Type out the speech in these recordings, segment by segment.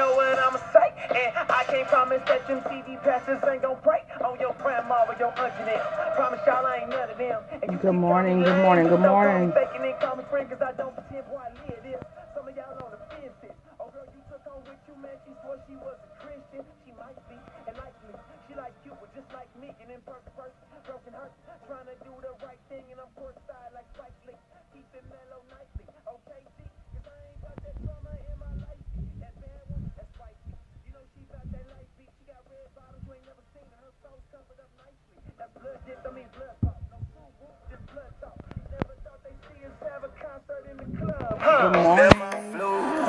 know what I'ma say. And I can't promise that them TV passes ain't gonna break on your grandma or your auntie them. Promise y'all I ain't none of them. Good morning, good morning, good morning. Faking and call me friend cause I don't pretend boy I live this. Some of y'all on the fences. Oh girl, you took on with you, man. She swore she was a Christian. She might be, and like me. She like you, but just like me. And in person, broken heart. Trying to do the right thing, and I'm courtside like Spike Lee. Keep it mellow nightly. Okay, G, cause I ain't got that drama in my life. That bad one, that's spicy. You know she got that light beat. She got red bottoms, you ain't never seen her. Her soul's covered up nicely. That blood dip, I mean blood pop. No food, whoop, just blood talk. Never thought they see us have a concert in the club. Good morning.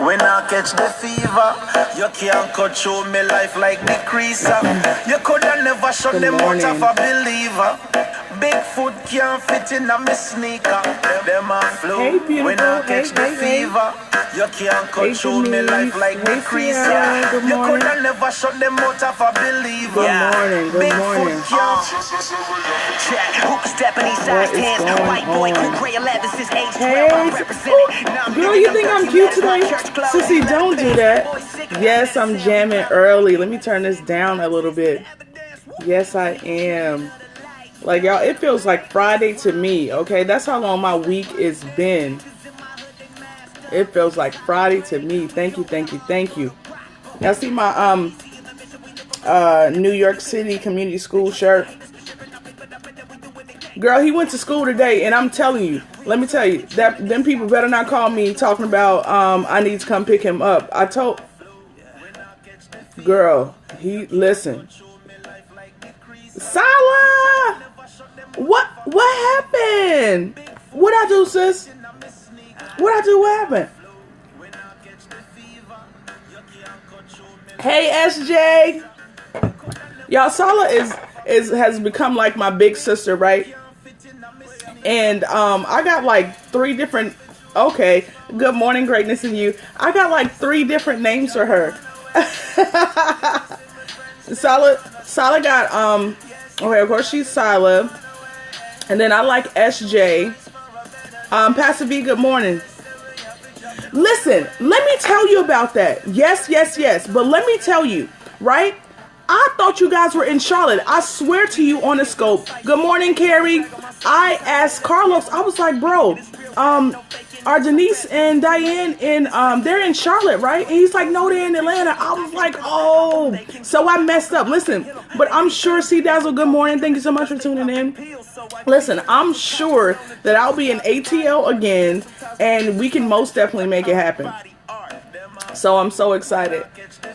When I catch the fever, you can't cut through me life like the creaser. You coulda never shut them out of a believer. Bigfoot can't fit in a me sneaker. Them a flow. Hey, beautiful. When I catch the fever, you can't cut through me life like the creaser. You coulda never shut them out of a believer. Good morning, good morning. Bigfoot can't. Check. Hoop stepping these size What is 10s. going White boy, on? cool gray 11 since age 12. Hey, I'm representing. girl, you think I'm cute today? Sissy, don't do that. Yes, I'm jamming early. Let me turn this down a little bit. Yes, I am. Like, y'all, it feels like Friday to me, okay? That's how long my week has been. It feels like Friday to me. Thank you, thank you, thank you. Y'all see my New York City Community School shirt? Girl, he went to school today, and I'm telling you, let me tell you, that them people better not call me talking about I need to come pick him up. I told girl, listen. Sala! What happened? What I do, sis? What I do? What happened? Hey, SJ. Y'all, Sala has become like my big sister, right? And I got like 3 different. Okay, good morning, greatness in you. I got like 3 different names for her. Sala got okay, of course she's Sala, and then I like SJ. Pastor V, good morning. Listen, let me tell you about that. Yes. But let me tell you, right? I thought you guys were in Charlotte. I swear to you on the scope. Good morning, Carrie. I asked Carlos, I was like, bro, are Denise and Diane they're in Charlotte, right? And he's like, no, they're in Atlanta. I was like, oh, so I messed up. Listen, but I'm sure C Dazzle, good morning. Thank you so much for tuning in. Listen, I'm sure that I'll be in ATL again, and we can most definitely make it happen. So I'm so excited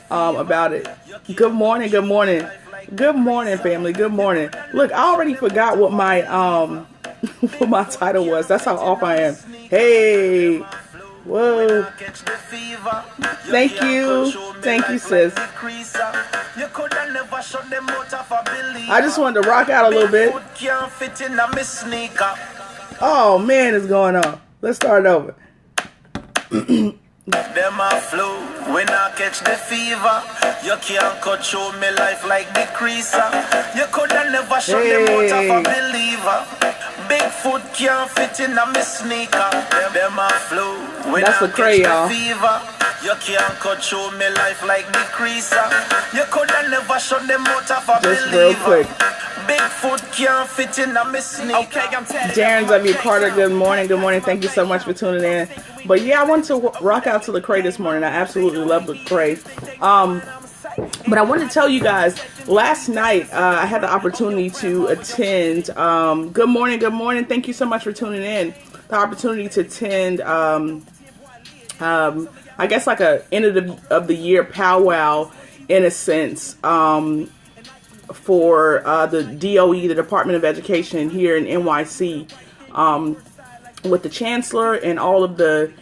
about it. Good morning, good morning. Good morning, family. Good morning. Look, I already forgot what my what my title was. That's how off I am. Hey. Whoa. Thank you. Thank you, sis. I just wanted to rock out a little bit. Oh, man, it's going on. Let's start over. Them a flow when I catch the fever. You can't cut through me life like the creaser. You coulda never shut them out of a believer. Bigfoot can't fit in a me sneaker. Them a flow when That's I the cray, catch y'all. the fever. You can't cut through me life like the creaser. You coulda never shut them out of a Just believer. real quick. Bigfoot can't fit in a me sneaker. Okay, I'm Darren W. Carter, good morning. Good morning. Thank you so much for tuning in. But yeah, I want to rock out to the Cray this morning. I absolutely love the Cray. But I want to tell you guys, last night I had the opportunity to attend. Good morning. Good morning. Thank you so much for tuning in. The opportunity to attend, I guess like a end of the year powwow in a sense. For the DOE, the Department of Education here in NYC, with the Chancellor and all of the,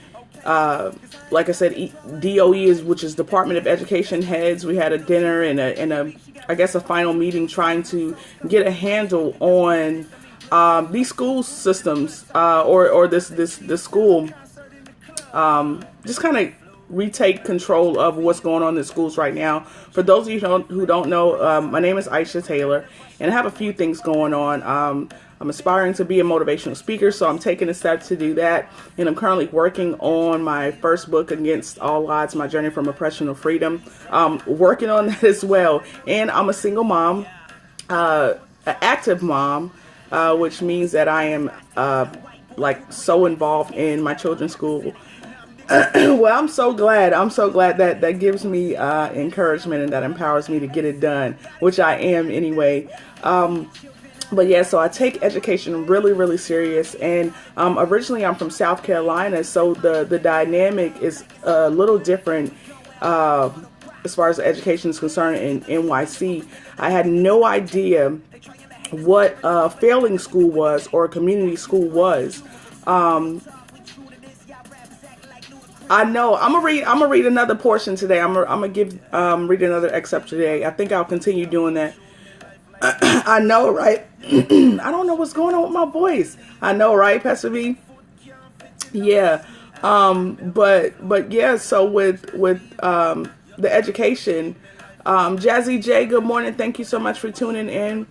like I said, DOE which is Department of Education heads. We had a dinner and a I guess a final meeting trying to get a handle on these school systems or this school, just kind of retake control of what's going on in schools right now. For those of you who don't know, my name is Aisha Taylor, and I have a few things going on. I'm aspiring to be a motivational speaker, so I'm taking a step to do that. And I'm currently working on my first book, Against All Odds, My Journey from Oppression to Freedom. Working on that as well. And I'm a single mom, an active mom, which means that I am like so involved in my children's school. Well, I'm so glad that gives me encouragement and that empowers me to get it done, which I am anyway. But yeah, so I take education really, really serious. And originally I'm from South Carolina, so the dynamic is a little different as far as education is concerned in NYC. I had no idea what failing school was or a community school was. I know. I'm gonna read another portion today. I'm gonna read another excerpt today. I think I'll continue doing that. I know, right? I don't know what's going on with my voice. I know, right, Pastor V? Yeah. But yeah. So with the education, Jazzy J, good morning. Thank you so much for tuning in.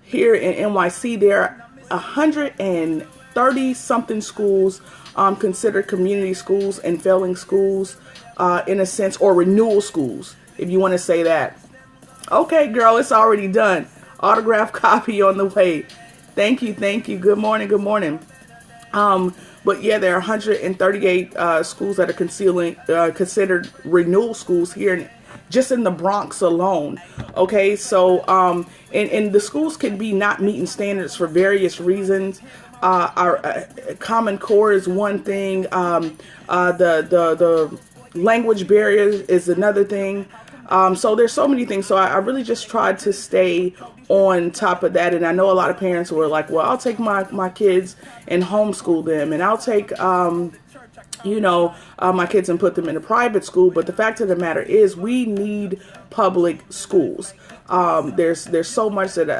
Here in NYC, there are 130 something schools considered community schools and failing schools in a sense, or renewal schools, if you want to say that. Okay, girl, it's already done. Autograph copy on the way. Thank you. Good morning. But yeah, there are 138 schools that are considered renewal schools here just in the Bronx alone. Okay, so and the schools can be not meeting standards for various reasons. Our Common Core is one thing. The language barriers is another thing. So there's so many things. So I really just tried to stay on top of that. And I know a lot of parents were like, well, I'll take my kids and homeschool them, and I'll take my kids and put them in a private school. But the fact of the matter is, we need public schools. There's so much that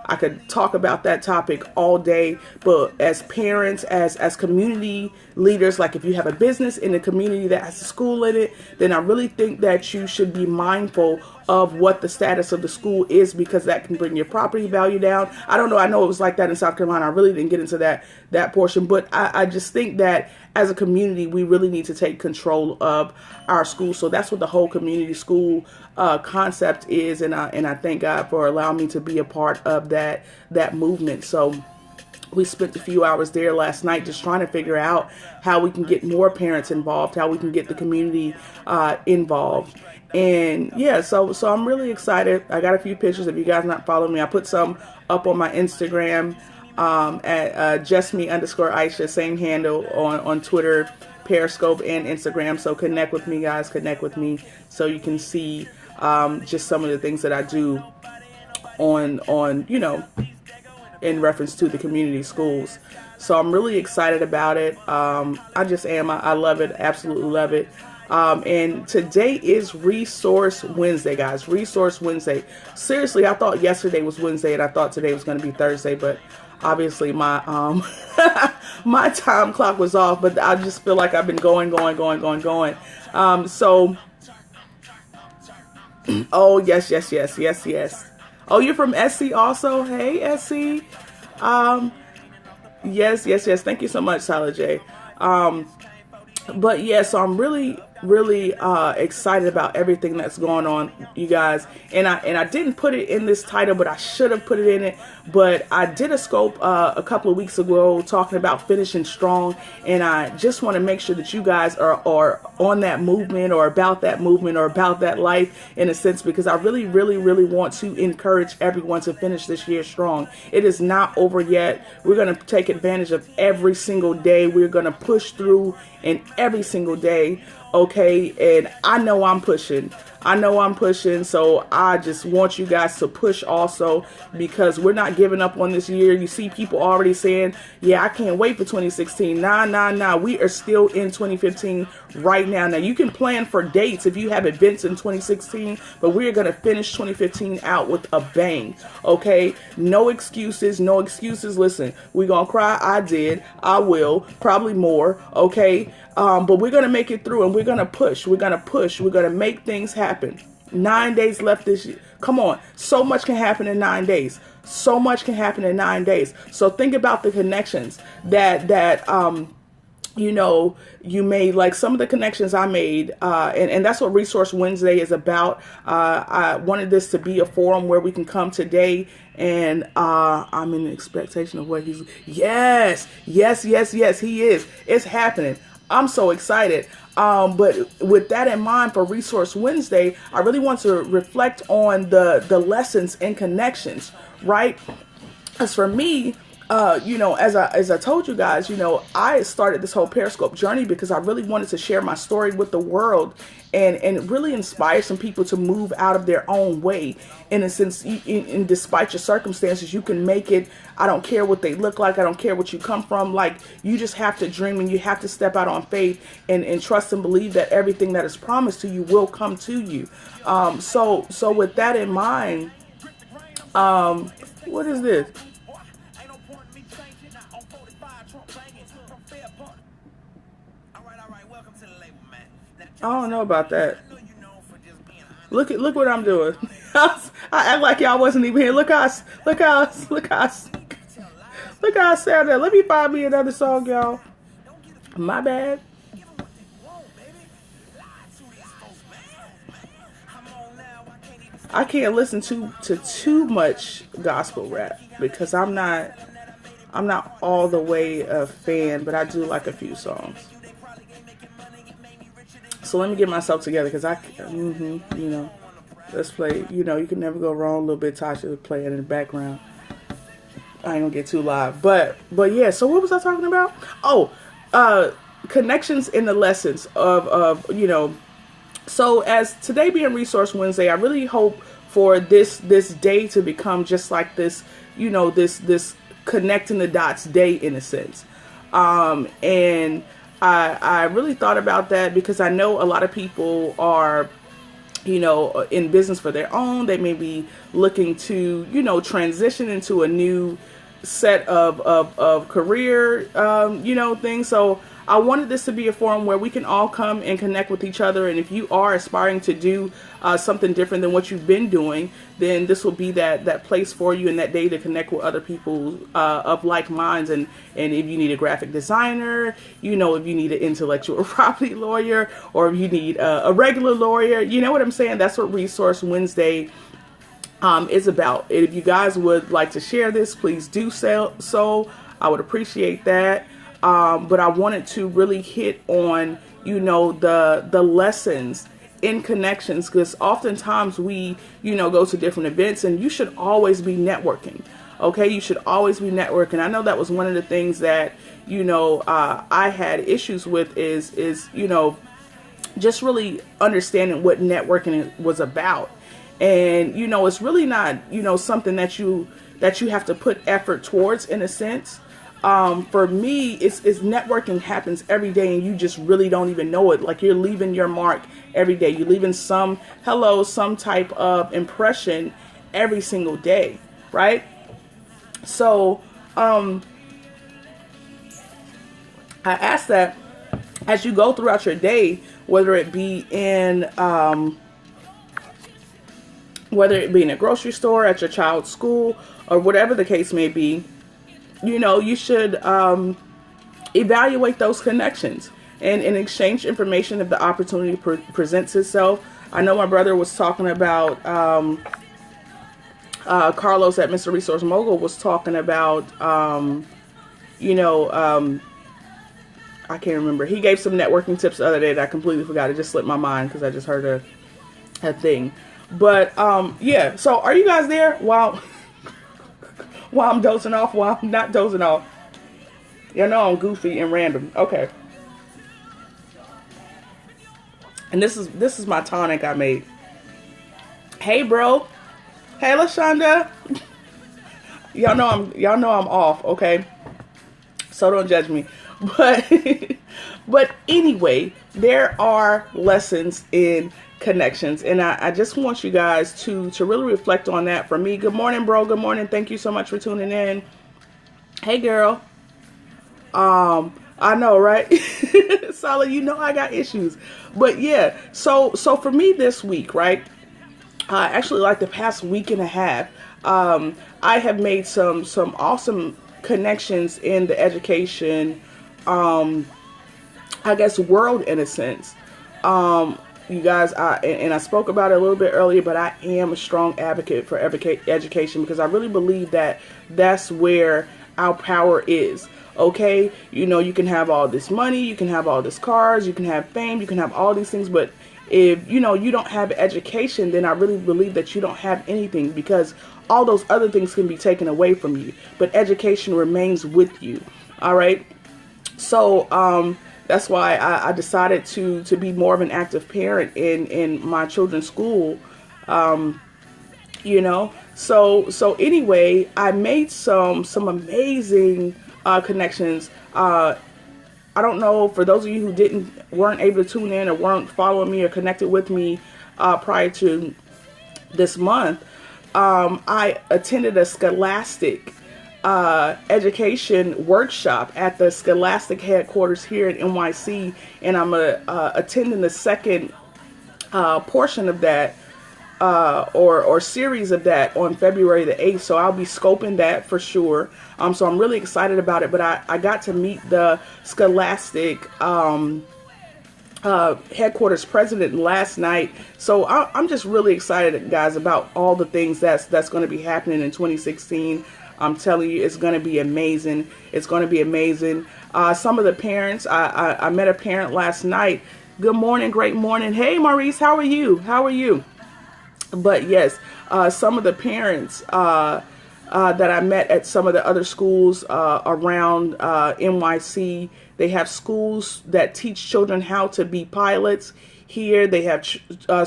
I could talk about that topic all day, but as parents, as community leaders, like if you have a business in a community that has a school in it, then I really think that you should be mindful of what the status of the school is, because that can bring your property value down. I don't know. I know it was like that in South Carolina. I really didn't get into that portion, but I just think that as a community, we really need to take control of our schools. So that's what the whole community school concept is, and I thank God for allowing me to be a part of that movement. So we spent a few hours there last night just trying to figure out how we can get more parents involved, how we can get the community involved. And yeah, so I'm really excited. I got a few pictures. If you guys not following me, I put some up on my Instagram at justme_Aisha, same handle on Twitter, Periscope, and Instagram. So connect with me, guys. Connect with me so you can see just some of the things that I do on in reference to the community schools. So I'm really excited about it. I just am. I love it. Absolutely love it. And today is Resource Wednesday, guys. Resource Wednesday. Seriously, I thought yesterday was Wednesday and I thought today was going to be Thursday, but obviously my my time clock was off. But I just feel like I've been going. So, oh yes. Oh, you're from SC also? Hey, SC. Yes. Thank you so much, Tyler J. But yeah, so I'm really excited about everything that's going on, you guys. And I didn't put it in this title, but I should have put it in it. But I did a scope a couple of weeks ago talking about finishing strong, and I just want to make sure that you guys are on that movement, or about that movement, or about that life in a sense, because I really want to encourage everyone to finish this year strong. It is not over yet. We're going to take advantage of every single day. We're going to push through in every single day. Okay, and I know I'm pushing, so I just want you guys to push also, because we're not giving up on this year. You see people already saying, yeah, I can't wait for 2016. Nah, we are still in 2015 right now. Now, you can plan for dates if you have events in 2016, but we're going to finish 2015 out with a bang, okay? No excuses. Listen, we're going to cry. I did. I will. Probably more, okay? But we're going to make it through, and we're going to push. We're going to make things happen. 9 days left this year. Come on. So much can happen in 9 days. So much can happen in 9 days. So think about the connections that you know, you made, like some of the connections I made, and that's what Resource Wednesday is about. I wanted this to be a forum where we can come today, and I'm in expectation of what yes, he is. It's happening. I'm so excited. But with that in mind, for Resource Wednesday, I really want to reflect on the lessons and connections, right? As for me, you know, as I told you guys, you know, I started this whole Periscope journey because I really wanted to share my story with the world and really inspire some people to move out of their own way. In a sense, in despite your circumstances, you can make it. I don't care what they look like. I don't care what you come from. Like, you just have to dream, and you have to step out on faith and trust and believe that everything that is promised to you will come to you. So with that in mind, what is this? I don't know about that. Look what I'm doing. I act like y'all wasn't even here. Look how I said that. Let me find me another song, y'all. My bad. I can't listen to too much gospel rap because I'm not all the way a fan, but I do like a few songs. So let me get myself together because you know, let's play. You know, you can never go wrong. A little bit Tasha playing in the background. I ain't gonna get too live, but yeah. So what was I talking about? Oh, connections in the lessons of you know. So as today being Resource Wednesday, I really hope for this day to become just like this, you know, this connecting the dots day in a sense, and. I really thought about that because I know a lot of people are, you know, in business for their own. They may be looking to, you know, transition into a new set of career, you know, things. So I wanted this to be a forum where we can all come and connect with each other. And if you are aspiring to do something different than what you've been doing, then this will be that place for you and that day to connect with other people of like minds. And if you need a graphic designer, you know, if you need an intellectual property lawyer, or if you need a regular lawyer, you know what I'm saying? That's what Resource Wednesday is about. And if you guys would like to share this, please do so. I would appreciate that. But I wanted to really hit on, you know, the lessons in connections, because oftentimes we, you know, go to different events, and you should always be networking. Okay, you should always be networking. I know that was one of the things that, you know, I had issues with is you know, just really understanding what networking was about. And, you know, it's really not, you know, something that you have to put effort towards in a sense. For me, it's networking happens every day, and you just really don't even know it. Like, you're leaving your mark every day. You're leaving some type of impression every single day, right? So, I ask that as you go throughout your day, whether it be in a grocery store, at your child's school, or whatever the case may be, you know, you should evaluate those connections and exchange information if the opportunity presents itself. I know my brother was talking about, Carlos at Mr. Resource Mogul was talking about, you know, I can't remember. He gave some networking tips the other day that I completely forgot. It just slipped my mind because I just heard a thing. But, yeah, so are you guys there while I'm dozing off, while I'm not dozing off? Y'all know I'm goofy and random. Okay. And this is my tonic I made. Hey, bro. Hey, LaShonda. Y'all know I'm off, okay? So don't judge me. But anyway, there are lessons in connections, and I just want you guys to really reflect on that. For me, good morning, bro. Good morning. Thank you so much for tuning in. Hey, girl. I know, right? Solid, you know I got issues. But yeah, so for me this week, right? actually like the past week and a half, I have made some awesome connections in the education, I guess, world in a sense. You guys, and I spoke about it a little bit earlier, but I am a strong advocate for education, because I really believe that that's where our power is. Okay, you know, you can have all this money, you can have all this cars, you can have fame, you can have all these things, but if you know you don't have education, then I really believe that you don't have anything, because all those other things can be taken away from you, but education remains with you. All right, so that's why I decided to be more of an active parent in my children's school. You know, so anyway, I made some amazing connections. I don't know, for those of you who weren't able to tune in or weren't following me or connected with me prior to this month, I attended a Scholastic education workshop at the Scholastic headquarters here in NYC, and I'm attending the second portion of that or series of that on February the 8th. So I'll be scoping that for sure. So I'm really excited about it. But I got to meet the Scholastic headquarters president last night. So I'm just really excited, guys, about all the things that's going to be happening in 2016. I'm telling you, it's going to be amazing. It's going to be amazing. Some of the parents, I met a parent last night. Good morning, great morning. Hey, Maurice, how are you? How are you? But yes, some of the parents that I met at some of the other schools around NYC, they have schools that teach children how to be pilots. Here they have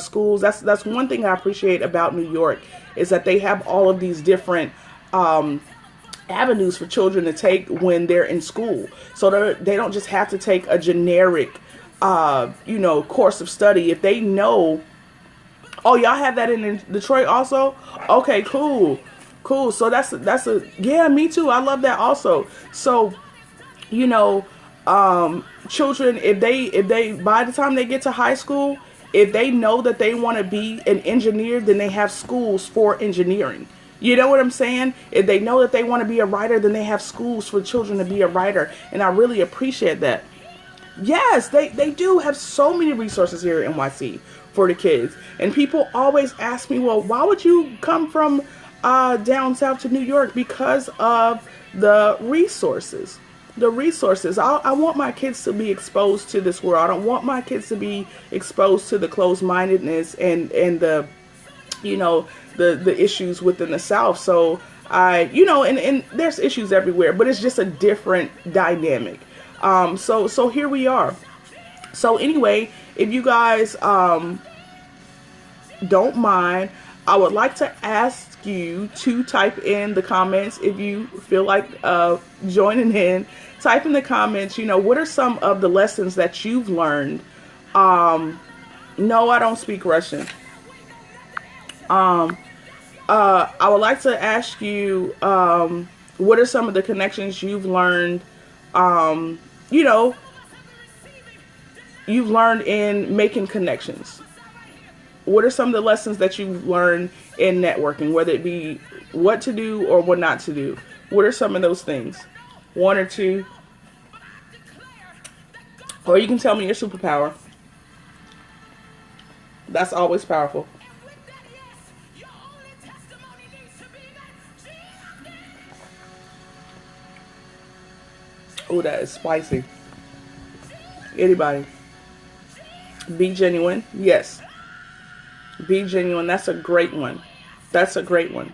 schools. That's one thing I appreciate about New York, is that they have all of these different avenues for children to take when they're in school. So they don't just have to take a generic, course of study. If they know, oh, y'all have that in Detroit also? Okay, cool. So that's yeah, me too. I love that also. So, children, if they by the time they get to high school, if they know that they want to be an engineer, then they have schools for engineering. You know what I'm saying? If they know that they want to be a writer, then they have schools for children to be a writer. And I really appreciate that. Yes, they do have so many resources here at NYC for the kids. And people always ask me, well, why would you come from down south to New York? Because of the resources. I want my kids to be exposed to this world. I don't want my kids to be exposed to the closed-mindedness and the the issues within the South. So and there's issues everywhere, but it's just a different dynamic. So here we are. So anyway, if you guys don't mind, I would like to ask you to type in the comments if you feel like joining in. Type in the comments, what are some of the lessons that you've learned? No, I don't speak Russian. I would like to ask you, what are some of the connections you've learned, you've learned in making connections? What are some of the lessons that you've learned in networking, whether it be what to do or what not to do? What are some of those things? One or two? Or you can tell me your superpower. That's always powerful. Oh, that is spicy. Anybody? Be genuine. Yes. Be genuine. That's a great one. That's a great one.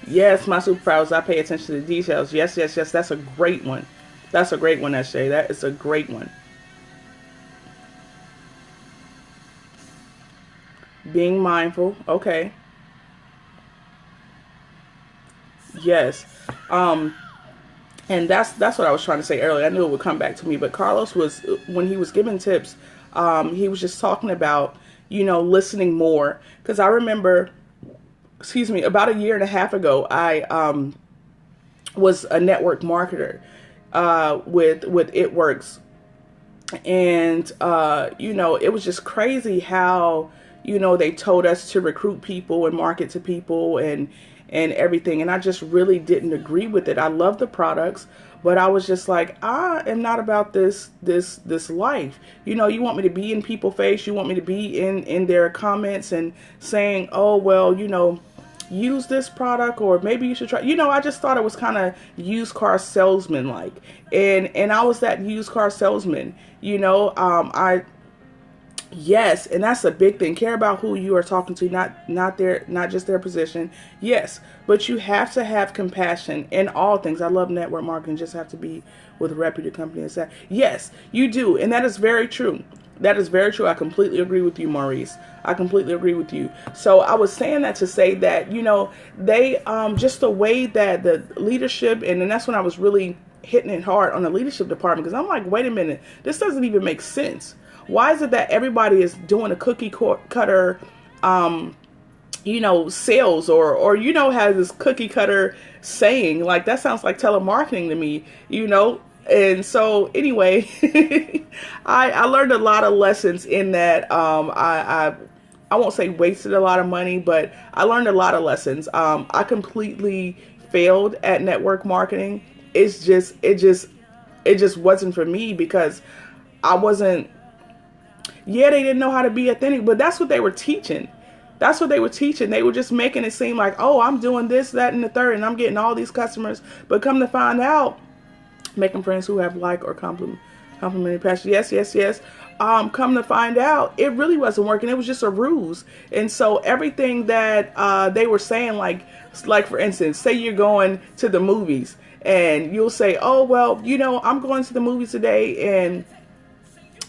Yes, my superpowers, I pay attention to the details. Yes. That's a great one. That's a great one, SJ. That is a great one. Being mindful. Okay. Yes. And that's what I was trying to say earlier. I knew it would come back to me, but Carlos was, when he was giving tips, he was just talking about, listening more. Because I remember, about a year and a half ago, I was a network marketer with It Works. And, you know, it was just crazy how, you know, they told us to recruit people and market to people and everything. And I just really didn't agree with it. I love the products, but I was just like, I am not about this life. You know, you want me to be in people's face. You want me to be in their comments and saying, oh, well, you know, use this product, or maybe you should try. You know, I just thought it was kind of used car salesman like, and I was that used car salesman. You know, yes, and that's a big thing. Care about who you are talking to, not just their position. Yes, but you have to have compassion in all things. I love network marketing. Just have to be with a reputed company and say, yes, you do, and that is very true. That is very true. I completely agree with you, Maurice. I completely agree with you. So I was saying that to say that, you know, they just the way that the leadership, and then that's when I was really hitting it hard on the leadership department, because I'm like, wait a minute, this doesn't even make sense. Why is it that everybody is doing a cookie cutter, you know, sales or, you know, has this cookie cutter saying? Like, that sounds like telemarketing to me, you know? And so anyway, I learned a lot of lessons in that. I won't say wasted a lot of money, but I learned a lot of lessons. I completely failed at network marketing. It just wasn't for me, because I wasn't, yeah, they didn't know how to be authentic, but that's what they were teaching. That's what they were teaching. They were just making it seem like, oh, I'm doing this, that, and the third, and I'm getting all these customers. But come to find out, making friends who have like or complimentary passion. Yes. Come to find out, it really wasn't working. It was just a ruse. And so everything that they were saying, like for instance, say you're going to the movies, and you'll say, oh, well, you know, I'm going to the movies today, and,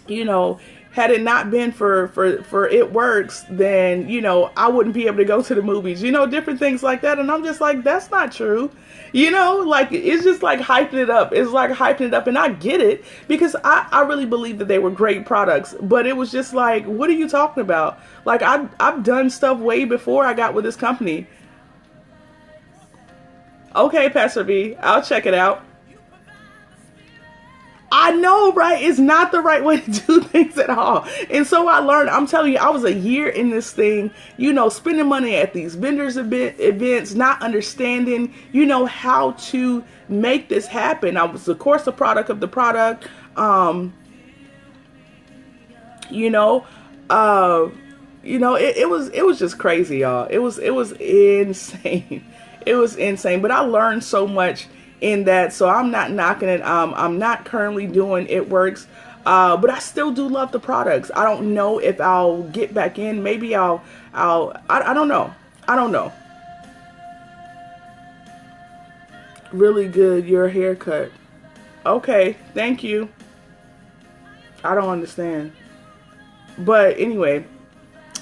you know, had it not been for It Works, then, you know, I wouldn't be able to go to the movies, you know, different things like that. And I'm just like, that's not true. You know, like, it's just like hyping it up. It's like hyping it up. And I get it, because I really believe that they were great products. But it was just like, what are you talking about? Like, I've done stuff way before I got with this company. Okay, Pastor B, I'll check it out. I know, right? It's not the right way to do things at all. And so I learned, I'm telling you, I was a year in this thing, you know, spending money at these vendors events, not understanding, you know, how to make this happen. I was, of course, the product of the product. It was just crazy, y'all. It was insane. It was insane. But I learned so much in that, so I'm not knocking it. I'm not currently doing It Works, but I still do love the products. I don't know if I'll get back in. Maybe I don't know. I don't know. Really good, your haircut. Okay, thank you. I don't understand. But anyway,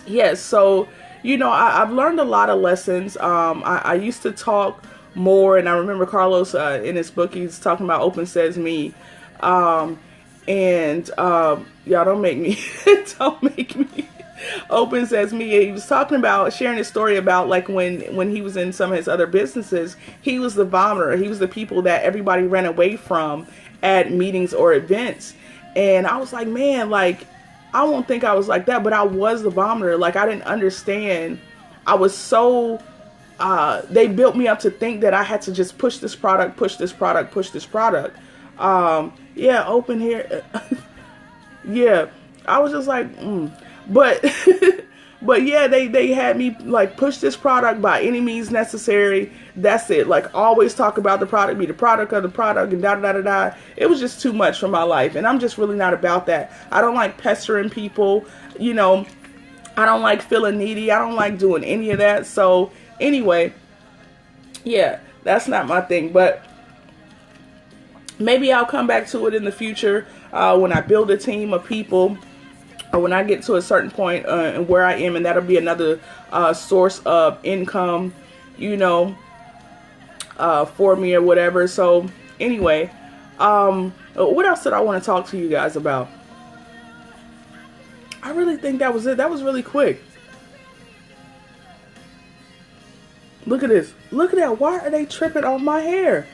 yes, so, you know, I've learned a lot of lessons. I used to talk more, and I remember Carlos in his book, he's talking about Open Sesame, y'all don't make me Open Sesame. He was talking about, sharing his story about, like, when he was in some of his other businesses, he was the vomiter. He was the people that everybody ran away from at meetings or events. And I was like, man, like, I won't think I was like that, but I was the vomiter. Like, I didn't understand. I was so they built me up to think that I had to just push this product. Yeah, open here. Yeah, I was just like, but but yeah, they had me like push this product by any means necessary. That's it. Like, always talk about the product, be the product of the product, and da. It was just too much for my life, and I'm just really not about that. I don't like pestering people. You know, I don't like feeling needy. I don't like doing any of that. So anyway, yeah, that's not my thing, but maybe I'll come back to it in the future when I build a team of people, or when I get to a certain point and where I am, and that'll be another source of income, you know, for me or whatever. So anyway, what else did I want to talk to you guys about? I really think that was it. That was really quick. Look at this. Look at that. Why are they tripping on my hair?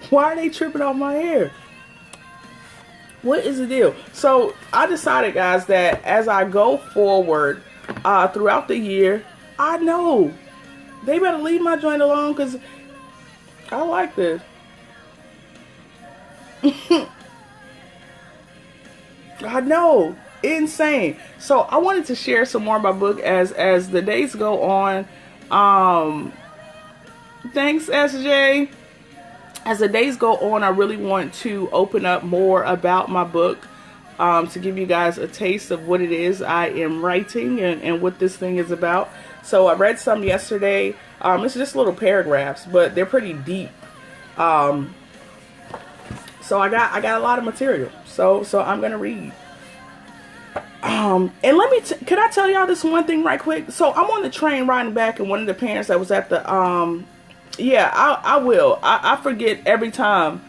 Why are they tripping on my hair? What is the deal? So I decided, guys, that as I go forward throughout the year, I know they better leave my joint alone because I like this. I know, insane. So I wanted to share some more of my book as the days go on. Thanks, SJ. As the days go on, I really want to open up more about my book, to give you guys a taste of what it is I am writing and what this thing is about. So I read some yesterday. It's just little paragraphs, but they're pretty deep. So I got a lot of material. So I'm gonna read. And can I tell y'all this one thing right quick? So I'm on the train riding back, and one of the parents that was at the yeah, I will. I forget every time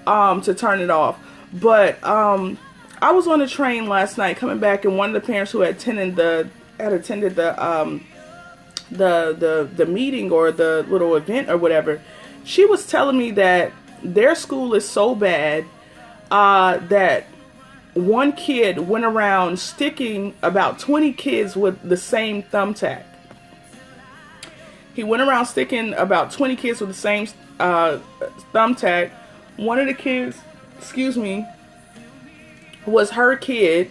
to turn it off. But I was on the train last night coming back, and one of the parents who had attended the meeting or the little event or whatever, she was telling me that their school is so bad that one kid went around sticking about 20 kids with the same thumbtack. He went around sticking about 20 kids with the same thumbtack. One of the kids, was her kid,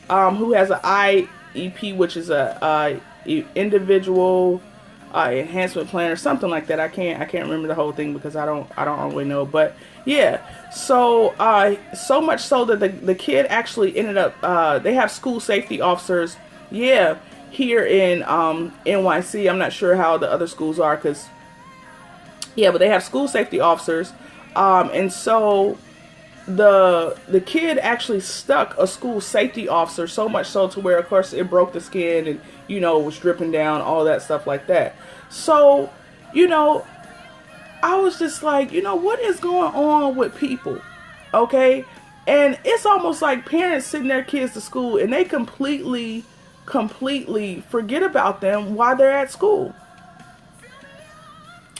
who has an IEP, which is a individual enhancement plan or something like that. I can't remember the whole thing because I don't really know. But yeah, so so much so that the kid actually ended up. They have school safety officers. Yeah. Here in NYC. I'm not sure how the other schools are, because yeah, but they have school safety officers, and so the kid actually stuck a school safety officer, so much so to where, of course, it broke the skin and it was dripping down, all that stuff like that. So I was just like, what is going on with people? Okay, and it's almost like parents sending their kids to school and they completely forget about them while they're at school.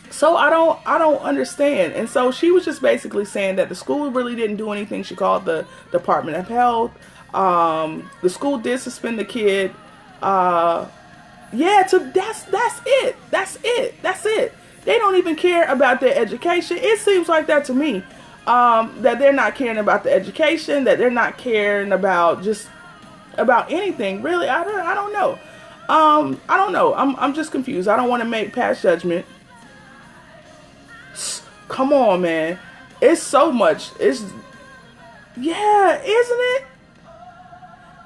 So I don't understand. And so she was just basically saying that the school really didn't do anything. She called the Department of Health. The school did suspend the kid. That's it. They don't even care about their education. It seems like that to me. That they're not caring about the education, that they're not caring about anything, really. I don't know. I don't know. I'm just confused. I don't want to make past judgment. Come on, man. It's so much. Yeah, isn't it?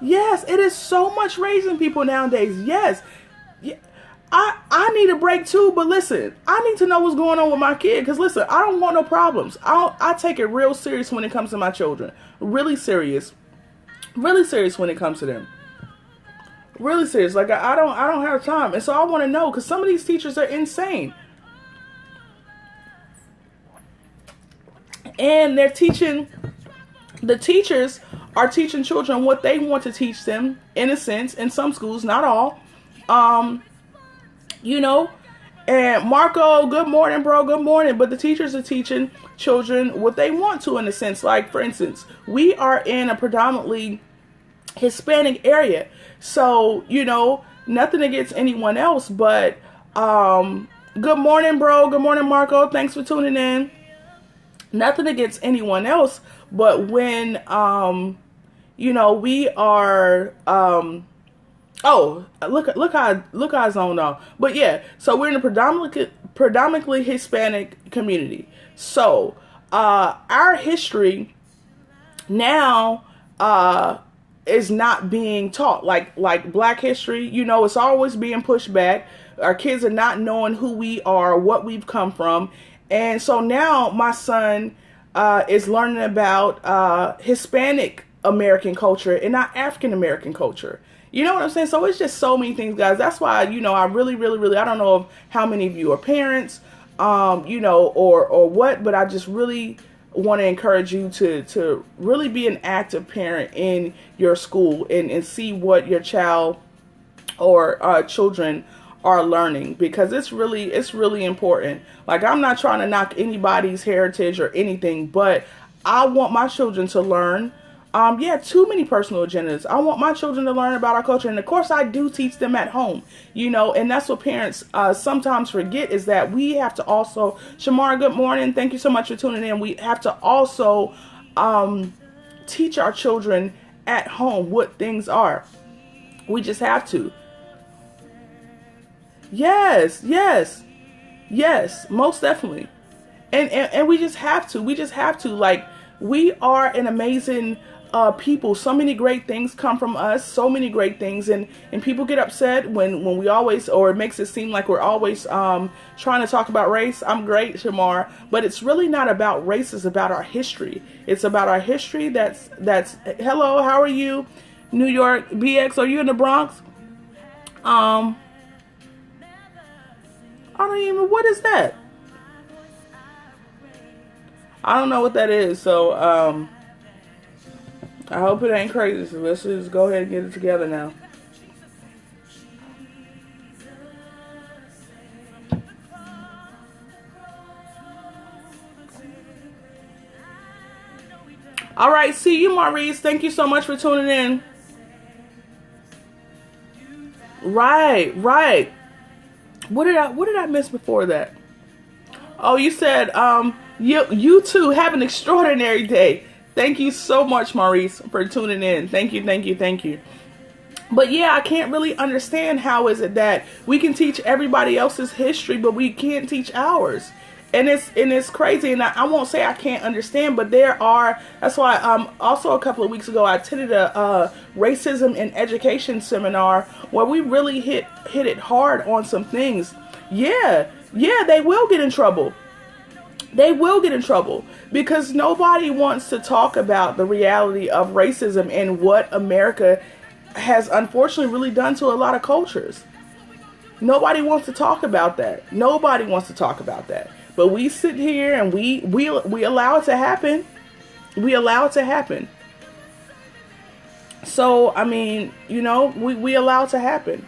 Yes, it is so much raising people nowadays. Yes. Yeah. I need a break too, but listen, I need to know what's going on with my kid, because listen, I don't want no problems. I take it real serious when it comes to my children. Really serious when it comes to them. Really serious. Like I don't have time. And so I want to know, because some of these teachers are insane. And the teachers are teaching children what they want to teach them, in a sense, in some schools, not all. And Marco, good morning, bro, good morning. But the teachers are teaching children what they want to, in a sense. Like, for instance, we are in a predominantly Hispanic area. So, nothing against anyone else, but good morning, bro. Good morning, Marco. Thanks for tuning in. Nothing against anyone else, but when we are oh, look how I zoned off. But yeah, so we're in a predominantly Hispanic community. So our history now is not being taught like Black history. It's always being pushed back. Our kids are not knowing who we are, what we've come from. And so now my son is learning about Hispanic American culture and not African American culture. You know what I'm saying? So it's just so many things, guys. That's why, I really, I don't know how many of you are parents, or what, but I just really want to encourage you to really be an active parent in your school and see what your child or children are learning, because it's really important. Like, I'm not trying to knock anybody's heritage or anything, but I want my children to learn Yeah, too many personal agendas. I want my children to learn about our culture. And of course I do teach them at home, and that's what parents sometimes forget, is that we have to also, Shamara, good morning. Thank you so much for tuning in. We have to also teach our children at home what things are. We just have to. Yes, most definitely. And we just have to. Like, we are an amazing people. So many great things come from us, so many great things, and people get upset when we always, or it makes it seem like we're always trying to talk about race. I'm great, Shamar, but it's really not about race. It's about our history. It's about our history. That's hello, how are you, New York BX? Are you in the Bronx? I don't even, what is that? I don't know what that is, so I hope it ain't crazy. So let's just go ahead and get it together now. All right, see you, Maurice. Thank you so much for tuning in. Right. What did I miss before that? Oh, you said you too have an extraordinary day. Thank you so much, Maurice, for tuning in. Thank you. But yeah, I can't really understand how is it that we can teach everybody else's history, but we can't teach ours. And it's crazy. And I won't say I can't understand, but that's why also a couple of weeks ago I attended a racism in education seminar where we really hit it hard on some things. Yeah, they will get in trouble. They will get in trouble because nobody wants to talk about the reality of racism and what America has unfortunately really done to a lot of cultures. Nobody wants to talk about that. But we sit here and we allow it to happen. We allow it to happen. So, I mean, we allow it to happen.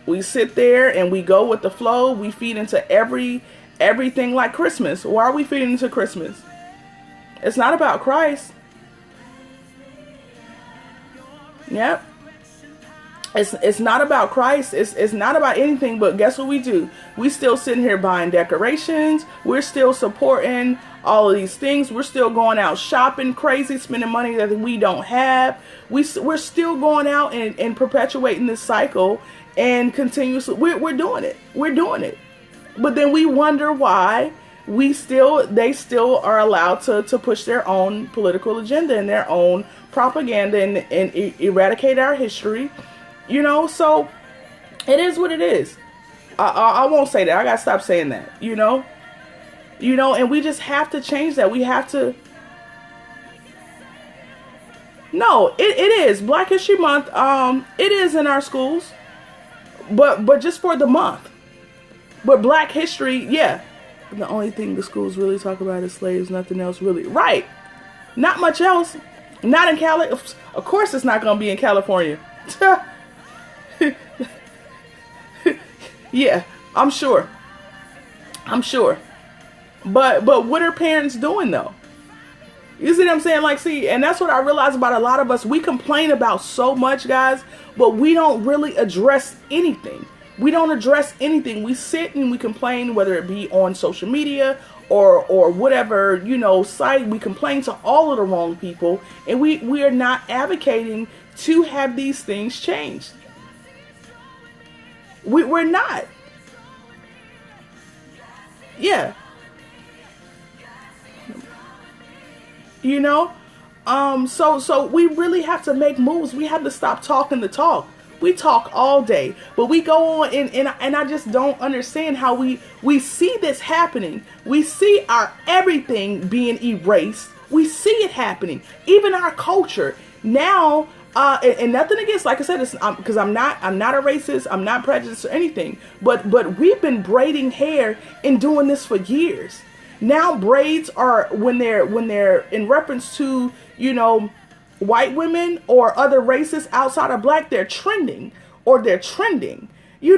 We sit there and we go with the flow. We feed into everything like Christmas. Why are we feeding into Christmas? It's not about Christ. Yep. It's not about Christ. It's not about anything, but guess what we do? We still sitting here buying decorations. We're still supporting all of these things. We're still going out shopping crazy, spending money that we don't have. We're still going out and perpetuating this cycle and continuously. We're doing it. But then we wonder why they still are allowed to push their own political agenda and their own propaganda and eradicate our history. So it is what it is. I won't say that. I gotta stop saying that. And we just have to change that. We have to. No, it is Black History Month. It is in our schools, but just for the month. But Black history, yeah. The only thing the schools really talk about is slaves. Nothing else really. Right. Not much else. Not in Cali. Of course, it's not gonna be in California. Yeah, I'm sure. But what are parents doing though? You see what I'm saying? Like, see, and that's what I realize about a lot of us. We complain about so much, guys, but we don't really address anything. We sit and we complain, whether it be on social media or whatever, site. We complain to all of the wrong people, and we are not advocating to have these things changed. We're not. Yeah. So we really have to make moves. We have to stop talking the talk. We talk all day, but we go on and I just don't understand how we see this happening. We see our everything being erased. We see it happening. Even our culture. Now, and nothing against, like I said, it's because I'm not a racist, I'm not prejudiced or anything, but we've been braiding hair and doing this for years. Now braids are when they're in reference to, white women or other races outside of Black, they're trending. And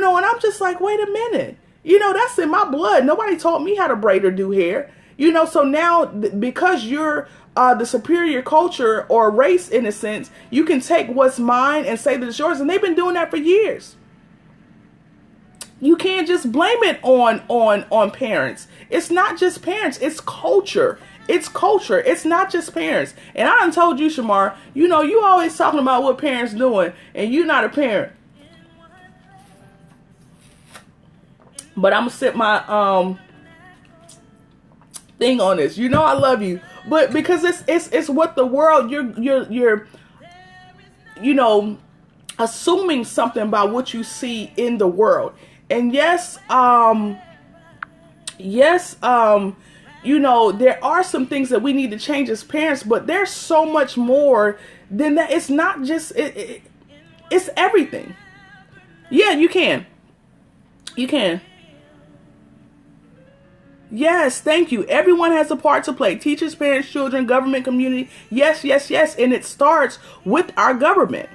I'm just like, wait a minute, that's in my blood. Nobody taught me how to braid or do hair. So now because you're the superior culture or race, in a sense, you can take what's mine and say that it's yours. And they've been doing that for years. You can't just blame it on parents. It's not just parents. It's culture. It's culture. It's not just parents. And I done told you, Shamar, you know, you always talking about what parents doing, and you're not a parent. But I'm gonna sit my thing on this. You know I love you, but because it's what the world, you're you know, assuming something about what you see in the world. And yes, you know, there are some things that we need to change as parents, but there's so much more than that. It's not just it's everything. Yeah, you can. Yes, thank you. Everyone has a part to play. Teachers, parents, children, government, community. Yes. And it starts with our government.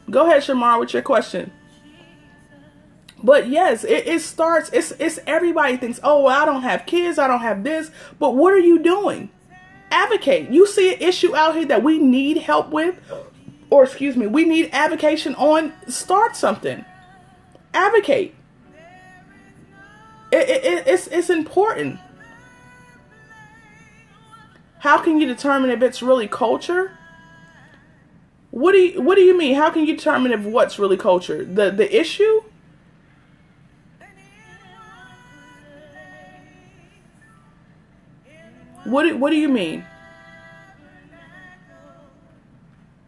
Go ahead, Shamar, with your question. But yes, it starts, it's everybody thinks, oh, well, I don't have kids, I don't have this. But what are you doing? Advocate. You see an issue out here that we need help with, or excuse me, we need advocation on, start something. Advocate. It's important. How can you determine if it's really culture? What do you mean? How can you determine if what's really culture? The issue? What do you mean?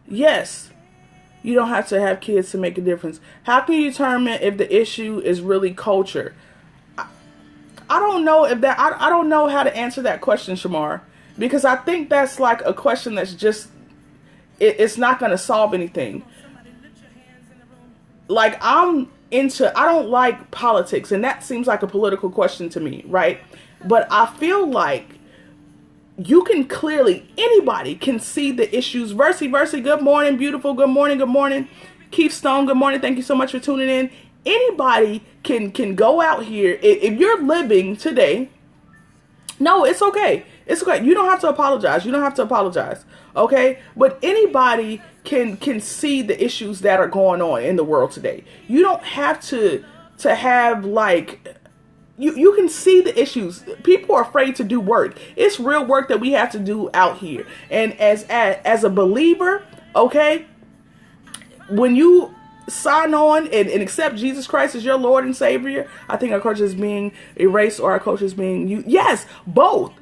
Yes. You don't have to have kids to make a difference. How can you determine if the issue is really culture? I don't know if that, I don't know how to answer that question, Shamar, because I think that's like a question that's just, it's not going to solve anything. Like I don't like politics, and that seems like a political question to me, right? But I feel like you can clearly, anybody can see the issues. Versy, good morning, beautiful, good morning. Keith Stone, good morning, thank you so much for tuning in. Anybody can go out here. If you're living today, no, it's okay. It's okay. You don't have to apologize. Okay? But anybody can see the issues that are going on in the world today. You don't have to have like, you can see the issues. People are afraid to do work. It's real work that we have to do out here. And as a believer, okay, when you sign on and accept Jesus Christ as your Lord and Savior, I think our culture is being erased, or our culture is being used. Yes, both,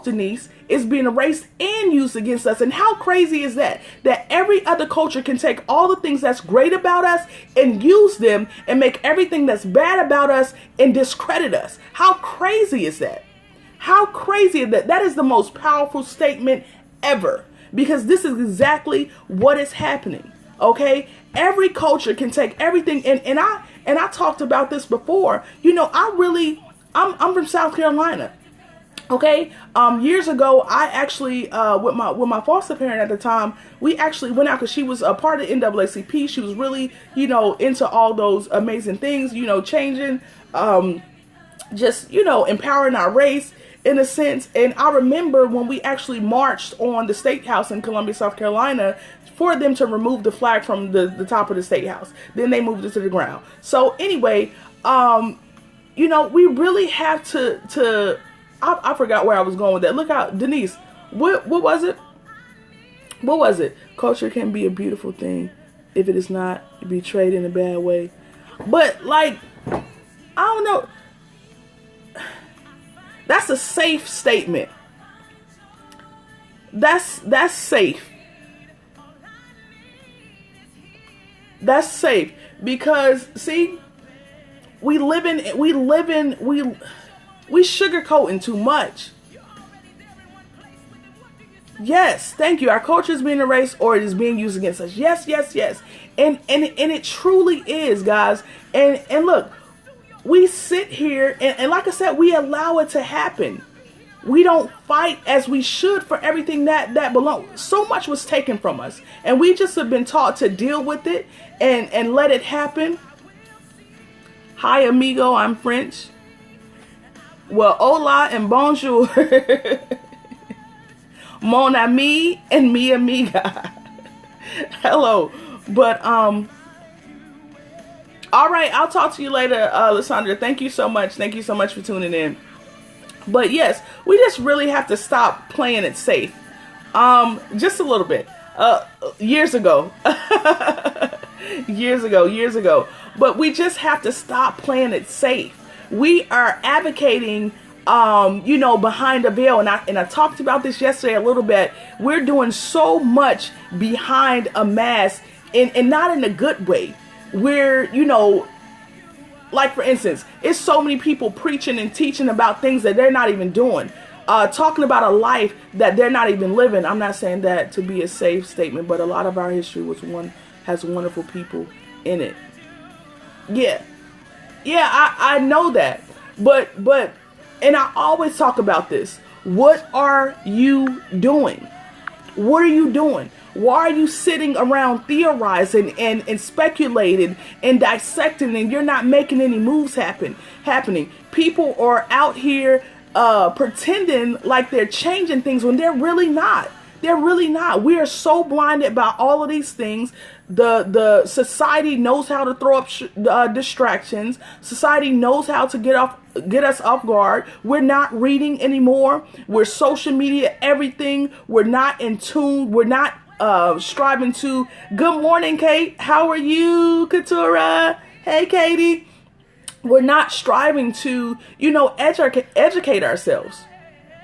Denise, is being erased and used against us. And how crazy is that? That every other culture can take all the things that's great about us and use them and make everything that's bad about us and discredit us. How crazy is that? How crazy is that? That is the most powerful statement ever, because this is exactly what is happening. Okay, every culture can take everything, and I talked about this before. You know, I'm from South Carolina. Okay, years ago, I actually with my foster parent at the time, we actually went out because she was a part of NAACP. She was really, you know, into all those amazing things, you know, changing, just, you know, empowering our race in a sense. And I remember when we actually marched on the State House in Columbia, South Carolina, for them to remove the flag from the top of the State House. Then they moved it to the ground. So anyway, you know, we really have to I forgot where I was going with that. Look out, Denise. What was it? What was it? Culture can be a beautiful thing if it is not betrayed in a bad way. But like, I don't know. That's a safe statement. That's safe. That's safe because see, we sugarcoating too much. Yes, thank you. Our culture is being erased, or it is being used against us. Yes. And it truly is, guys. And look, we sit here and like I said, we allow it to happen. We don't fight as we should for everything that belongs. So much was taken from us, and we just have been taught to deal with it and let it happen. Hi, amigo. I'm French. Well, hola and bonjour. Mon ami and mi amiga. Hello. But, all right. I'll talk to you later, Lysandra. Thank you so much. Thank you so much for tuning in. But yes, we just really have to stop playing it safe. Just a little bit. Years ago. years ago. But we just have to stop playing it safe. We are advocating behind a veil, and I talked about this yesterday a little bit. We're doing so much behind a mask, and not in a good way. We're, like for instance, it's so many people preaching and teaching about things that they're not even doing, talking about a life that they're not even living. I'm not saying that to be a safe statement, but a lot of our history has wonderful people in it. Yeah, I know that, but. And I always talk about this. What are you doing? What are you doing? Why are you sitting around theorizing and speculating and dissecting, and you're not making any moves happening? People are out here pretending like they're changing things when they're really not. They're really not. We are so blinded by all of these things. The society knows how to throw up distractions. Society knows how to get us off guard. We're not reading anymore. We're social media everything. We're not in tune. We're not striving to. Good morning, Kate. How are you, Katura? Hey, Katie. We're not striving to, educate ourselves.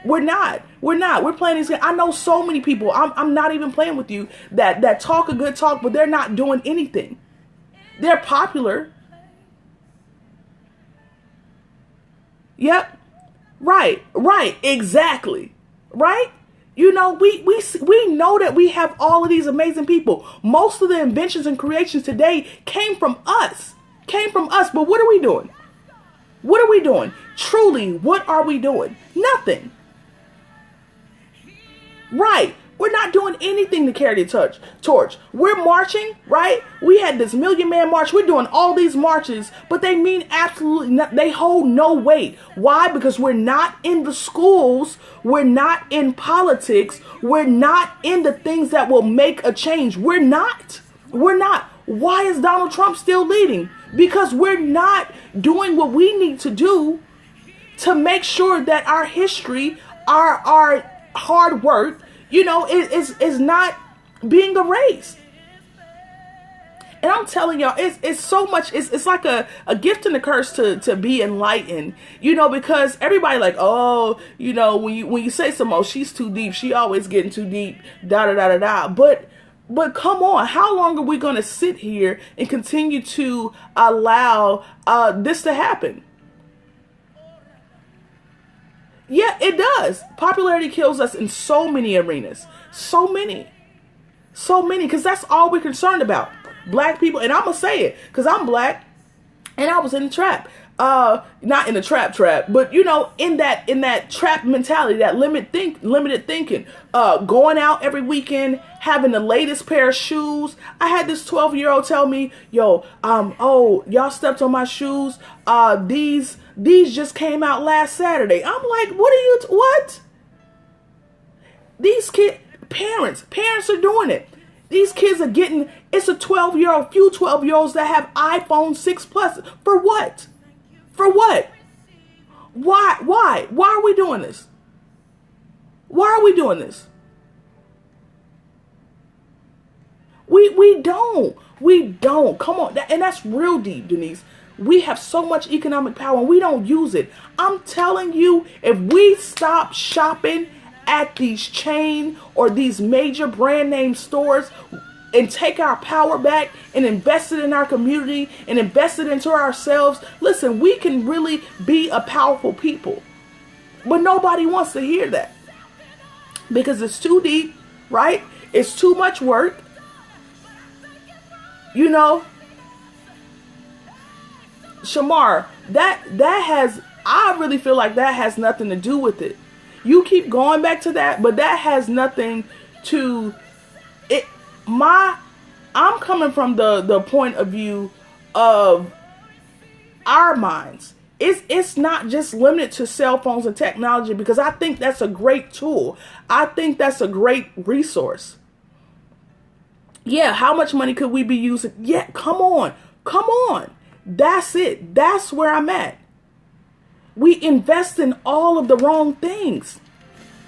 We're not. We're playing these games. I know so many people, I'm not even playing with you, that talk a good talk, but they're not doing anything. They're popular. Yep. Right. Exactly. Right? We know that we have all of these amazing people. Most of the inventions and creations today came from us. But what are we doing? Truly, what are we doing? Nothing. Right. We're not doing anything to carry the torch. We're marching, right? We had this 1 Million Man March. We're doing all these marches, but they mean absolutely nothing. They hold no weight. Why? Because we're not in the schools. We're not in politics. We're not in the things that will make a change. We're not. Why is Donald Trump still leading? Because we're not doing what we need to do to make sure that our history, our hard work, is not being erased. And I'm telling y'all, it's so much, it's like a gift and a curse to be enlightened, because everybody like, oh, when you say some, oh, she's too deep, she always getting too deep, But come on, how long are we going to sit here and continue to allow this to happen? Yeah, it does. Popularity kills us in so many arenas. So many. Because that's all we're concerned about. Black people. And I'm going to say it because I'm black and I was in the trap. Not in the trap, but in that trap mentality, that limited thinking, going out every weekend, having the latest pair of shoes. I had this 12-year-old tell me, y'all stepped on my shoes. These just came out last Saturday. I'm like, what? These parents are doing it. These kids are getting, it's a 12-year-old, few 12-year-olds that have iPhone 6 Plus. For what? Why are we doing this? We don't. Come on. And that's real deep, Denise. We have so much economic power and we don't use it. I'm telling you, if we stop shopping at these chain or these major brand name stores and take our power back and invest it in our community and invest it into ourselves, listen, we can really be a powerful people. But nobody wants to hear that because it's too deep, right? It's too much work. Shamar, I really feel like that has nothing to do with it. You keep going back to that, but that has nothing to it. I'm coming from the point of view of our minds It's not just limited to cell phones and technology, because I think that's a great tool. I think that's a great resource. Yeah, how much money could we be using? Yeah, come on. That's it. That's where I'm at. We invest in all of the wrong things.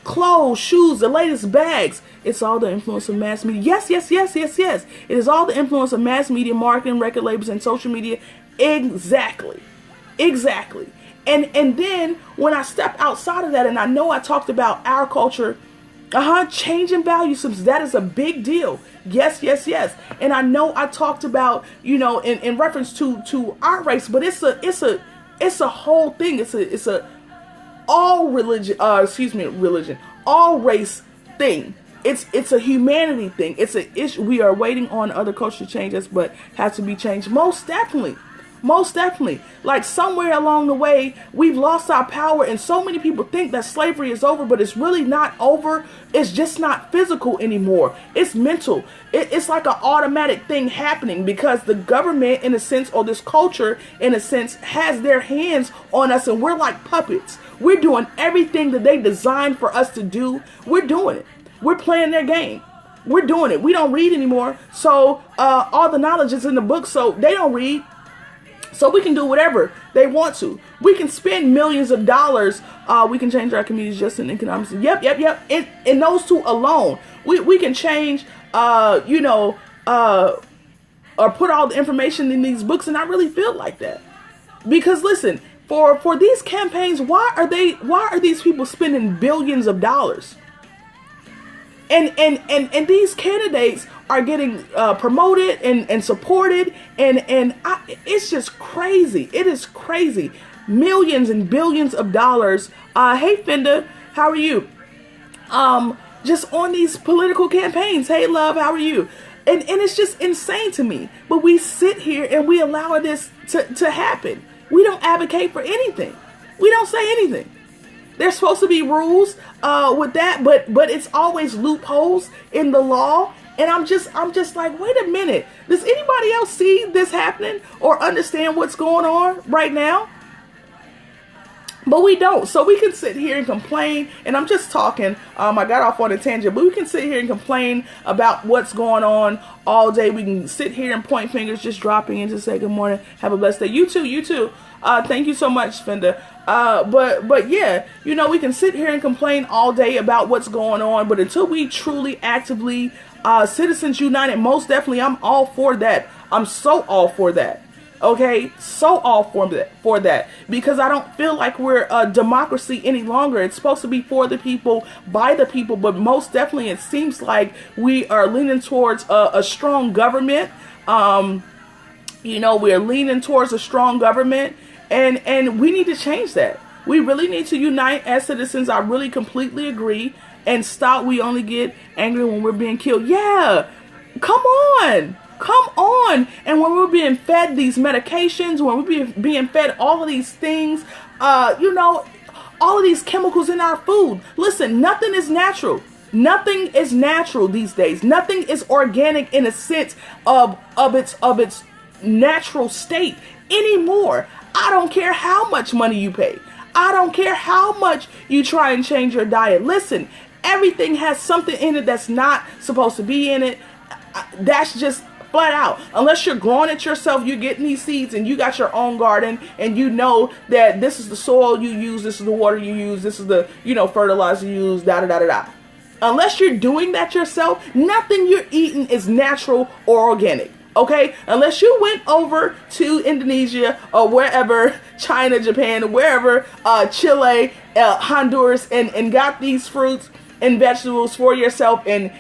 Clothes, shoes, the latest bags. It's all the influence of mass media. Yes. It is all the influence of mass media, marketing, record labels, and social media. Exactly. And then when I step outside of that, and I know I talked about our culture, changing value systems, that is a big deal. Yes. And I know I talked about, in reference to our race, but it's a whole thing. It's a all religion, all race thing. It's a humanity thing. It's an issue. We are waiting on other cultures to change us, but has to be changed. Most definitely. Like somewhere along the way, we've lost our power, and so many people think that slavery is over, but it's really not over. It's just not physical anymore. It's mental. It's like an automatic thing happening, because the government, in a sense, or this culture, in a sense, has their hands on us, and we're like puppets. We're doing everything that they designed for us to do. We're doing it. We're playing their game. We're doing it. We don't read anymore, so all the knowledge is in the book, so they don't read. So we can do whatever they want to. We can spend millions of dollars. We can change our communities just in economics. Yep. In those two alone, we can change, or put all the information in these books. And I really feel like that, because listen, for these campaigns, why are these people spending billions of dollars? And these candidates are getting promoted and supported, and it's just crazy. It is crazy. Millions and billions of dollars. Hey Fenda, how are you? Just on these political campaigns. Hey love, how are you? And it's just insane to me. But we sit here and we allow this to happen. We don't advocate for anything. We don't say anything. There's supposed to be rules with that, but it's always loopholes in the law. And I'm just like, wait a minute. Does anybody else see this happening or understand what's going on right now? But we don't. So we can sit here and complain. And I'm just talking. I got off on a tangent, but we can sit here and complain about what's going on all day. We can sit here and point fingers, just dropping in to say good morning. Have a blessed day. You too. Thank you so much, Fenda. But yeah, we can sit here and complain all day about what's going on, but until we truly actively, Citizens United, most definitely, I'm all for that. I'm so all for that. Okay, so all for that, because I don't feel like we're a democracy any longer. It's supposed to be for the people, by the people, but most definitely it seems like we are leaning towards a strong government. We're leaning towards a strong government, and we need to change that. We really need to unite as citizens. I really completely agree, and stop. We only get angry when we're being killed. Yeah, come on. And when we're being fed these medications, when we're being fed all of these things, all of these chemicals in our food. Listen, nothing is natural. Nothing is natural these days. Nothing is organic in a sense of its natural state anymore. I don't care how much money you pay. I don't care how much you try and change your diet. Listen, everything has something in it that's not supposed to be in it. That's just flat out. Unless you're growing it yourself, you're getting these seeds and you got your own garden, and you know that this is the soil you use, this is the water you use, this is the, fertilizer you use, da-da-da-da-da. Unless you're doing that yourself, nothing you're eating is natural or organic. Okay? Unless you went over to Indonesia or wherever, China, Japan, wherever, Chile, Honduras, and got these fruits and vegetables for yourself and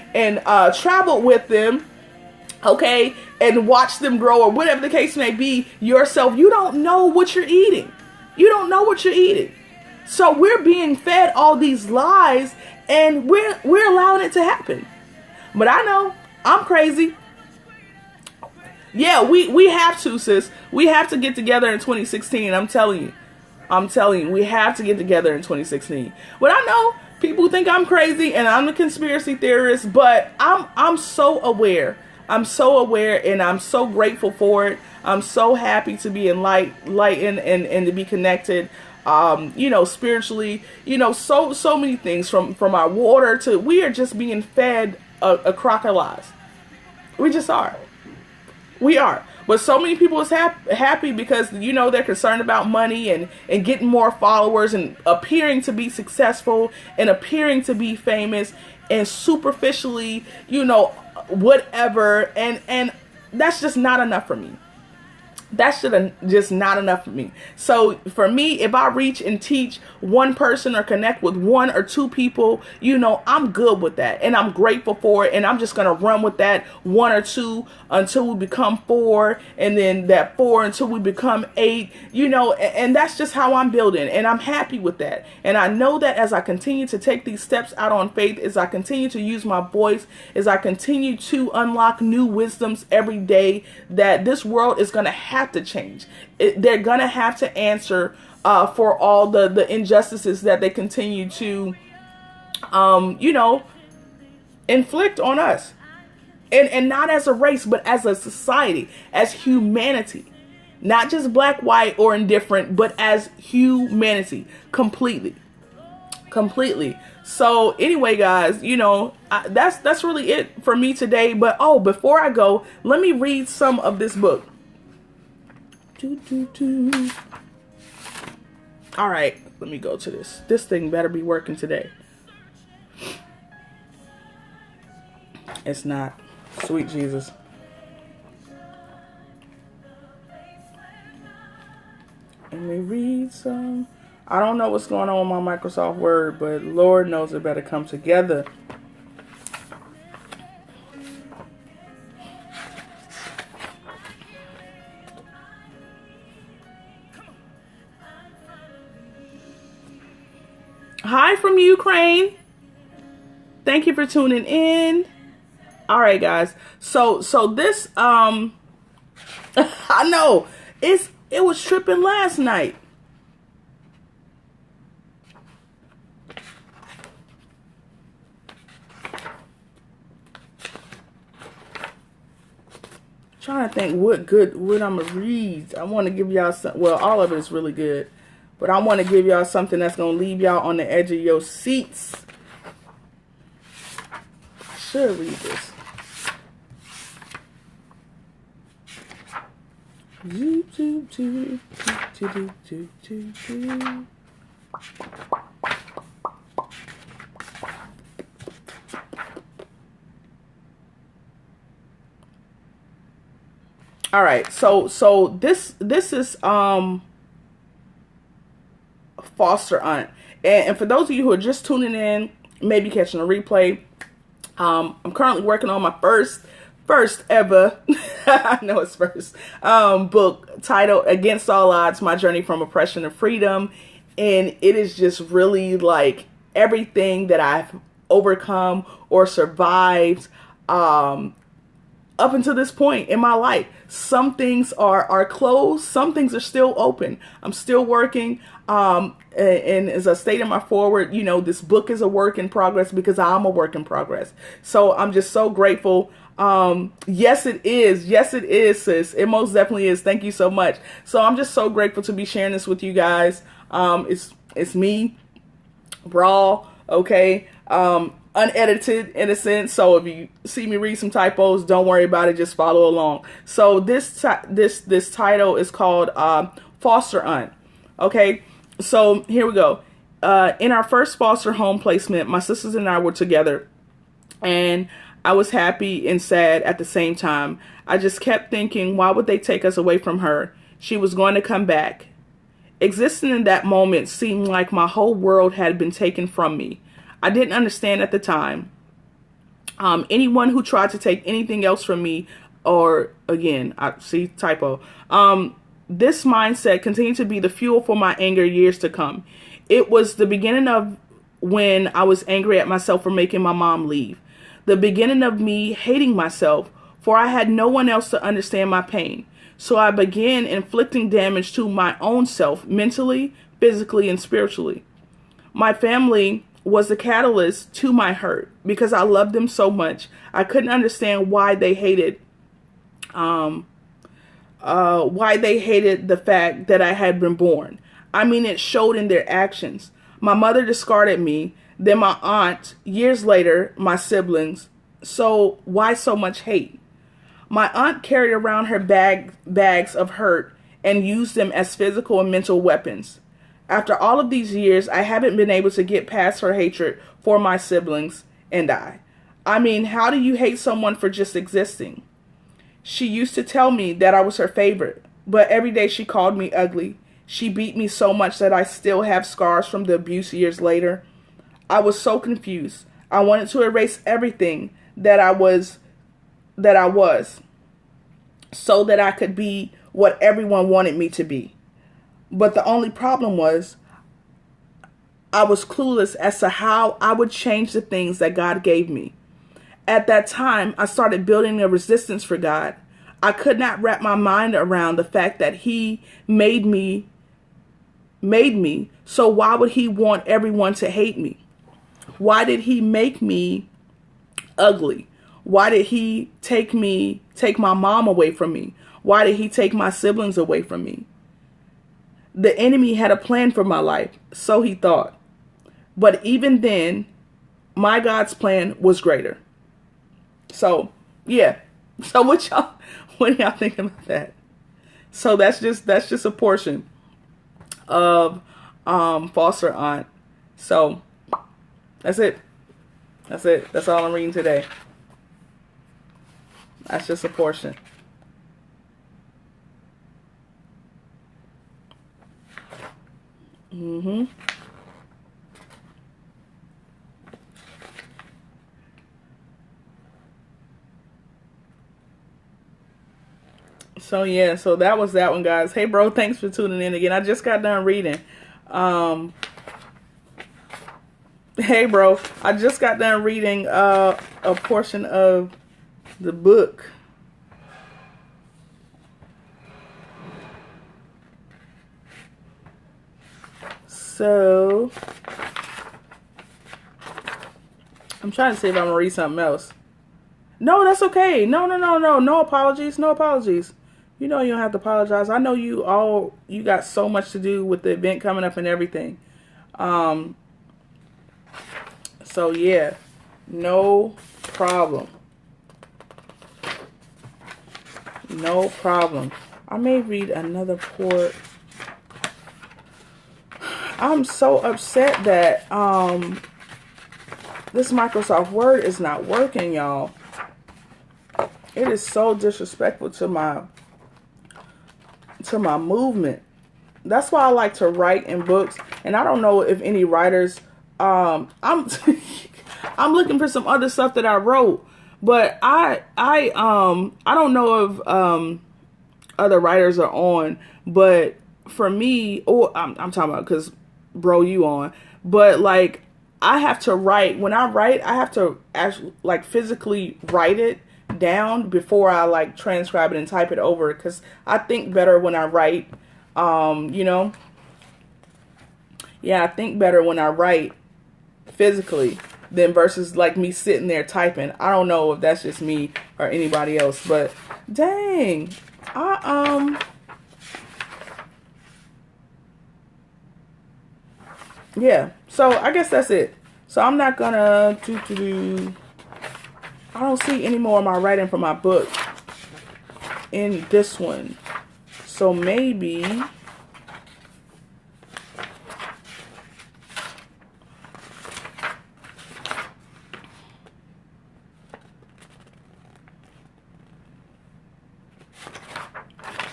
traveled with them, okay, and watch them grow, or whatever the case may be yourself, you don't know what you're eating. So we're being fed all these lies, and we're allowing it to happen. But I know I'm crazy. Yeah, we have to, sis. We have to get together in 2016. I'm telling you, we have to get together in 2016. But I know people think I'm crazy and I'm a conspiracy theorist, but I'm so aware. I'm so aware, and I'm so grateful for it. I'm so happy to be enlightened and to be connected. Spiritually, so many things from our water to, we are just being fed a crock of lies. We just are. We are. But so many people is happy because, they're concerned about money and getting more followers and appearing to be successful and appearing to be famous and superficially, whatever. And that's just not enough for me. That's just not enough for me. So for me, if I reach and teach one person or connect with one or two people, I'm good with that. And I'm grateful for it. And I'm just going to run with that one or two until we become 4. And then that 4 until we become 8, and that's just how I'm building. And I'm happy with that. And I know that as I continue to take these steps out on faith, as I continue to use my voice, as I continue to unlock new wisdoms every day, that this world is going to have to change. They're gonna have to answer for all the injustices that they continue to inflict on us, and not as a race, but as a society, as humanity, not just black, white, or indifferent, but as humanity, completely. So anyway, guys, that's really it for me today. But before I go, let me read some of this book. All right, let me go to this. This thing better be working today. It's not. Sweet Jesus. Let me read some. I don't know what's going on with my Microsoft Word, but Lord knows it better come together. Hi from Ukraine. Thank you for tuning in. All right, guys. So this I know it was tripping last night. Trying to think what I'm gonna read. I want to give y'all some. Well, all of it is really good. But I want to give y'all something that's going to leave y'all on the edge of your seats. I should read this. All right. So this is foster aunt, and for those of you who are just tuning in, maybe catching a replay, I'm currently working on my first ever I know it's first book titled Against All Odds: My Journey from Oppression to Freedom. And it is just really like everything that I've overcome or survived up until this point in my life. Some things are closed, some things are still open. I'm still working. And as I stated in my forward, this book is a work in progress because I'm a work in progress. So I'm just so grateful. Yes, it is. Yes, it is, sis. It most definitely is. Thank you so much. So I'm just so grateful to be sharing this with you guys. It's me, raw, okay, unedited in a sense. So if you see me read some typos, don't worry about it. Just follow along. So this title is called Foster Aunt. Okay. So here we go. In our first foster home placement, my sisters and I were together, and I was happy and sad at the same time. I just kept thinking, why would they take us away from her? She was going to come back. Existing in that moment seemed like my whole world had been taken from me. I didn't understand at the time. Anyone who tried to take anything else from me, or again, I see typo, this mindset continued to be the fuel for my anger years to come. It was the beginning of when I was angry at myself for making my mom leave. The beginning of me hating myself, for I had no one else to understand my pain. So I began inflicting damage to my own self, mentally, physically, and spiritually. My family was the catalyst to my hurt because I loved them so much. I couldn't understand why they hated why they hated the fact that I had been born. I mean, it showed in their actions. My mother discarded me, then my aunt, years later, my siblings. So why so much hate? My aunt carried around her bags of hurt and used them as physical and mental weapons. After all of these years, I haven't been able to get past her hatred for my siblings and I. I mean, how do you hate someone for just existing? She used to tell me that I was her favorite, but every day she called me ugly. She beat me so much that I still have scars from the abuse years later. I was so confused. I wanted to erase everything that I was, so that I could be what everyone wanted me to be. But the only problem was I was clueless as to how I would change the things that God gave me. At that time, I started building a resistance for God. I could not wrap my mind around the fact that He made me, so why would He want everyone to hate me? Why did He make me ugly? Why did He take my mom away from me? Why did He take my siblings away from me? The enemy had a plan for my life, so he thought. But even then, my God's plan was greater. So, yeah. So what do y'all think about that? So that's just a portion of Foster Aunt. So that's it. That's all I'm reading today. That's just a portion. So yeah, so that was that one, guys. Hey bro, thanks for tuning in again. I just got done reading. Hey bro, I just got done reading a portion of the book. So I'm trying to see if I'm gonna read something else. No, that's okay. No apologies. No apologies. You know you don't have to apologize. I know you got so much to do with the event coming up and everything. So yeah, no problem. No problem. I may read another port. I'm so upset that this Microsoft Word is not working, y'all. It is so disrespectful to my movement. That's why I like to write in books. And I don't know if any writers, I'm I'm looking for some other stuff that I wrote, but I don't know if other writers are on, but for me, I'm talking about because bro, you on, but like I have to write. When I write, I have to actually like physically write it down before I like transcribe it and type it over, because I think better when I write. You know, yeah, I think better when I write physically than versus like me sitting there typing. I don't know if that's just me or anybody else, but dang, yeah. So I guess that's it. So I'm not gonna I don't see any more of my writing from my book in this one. So maybe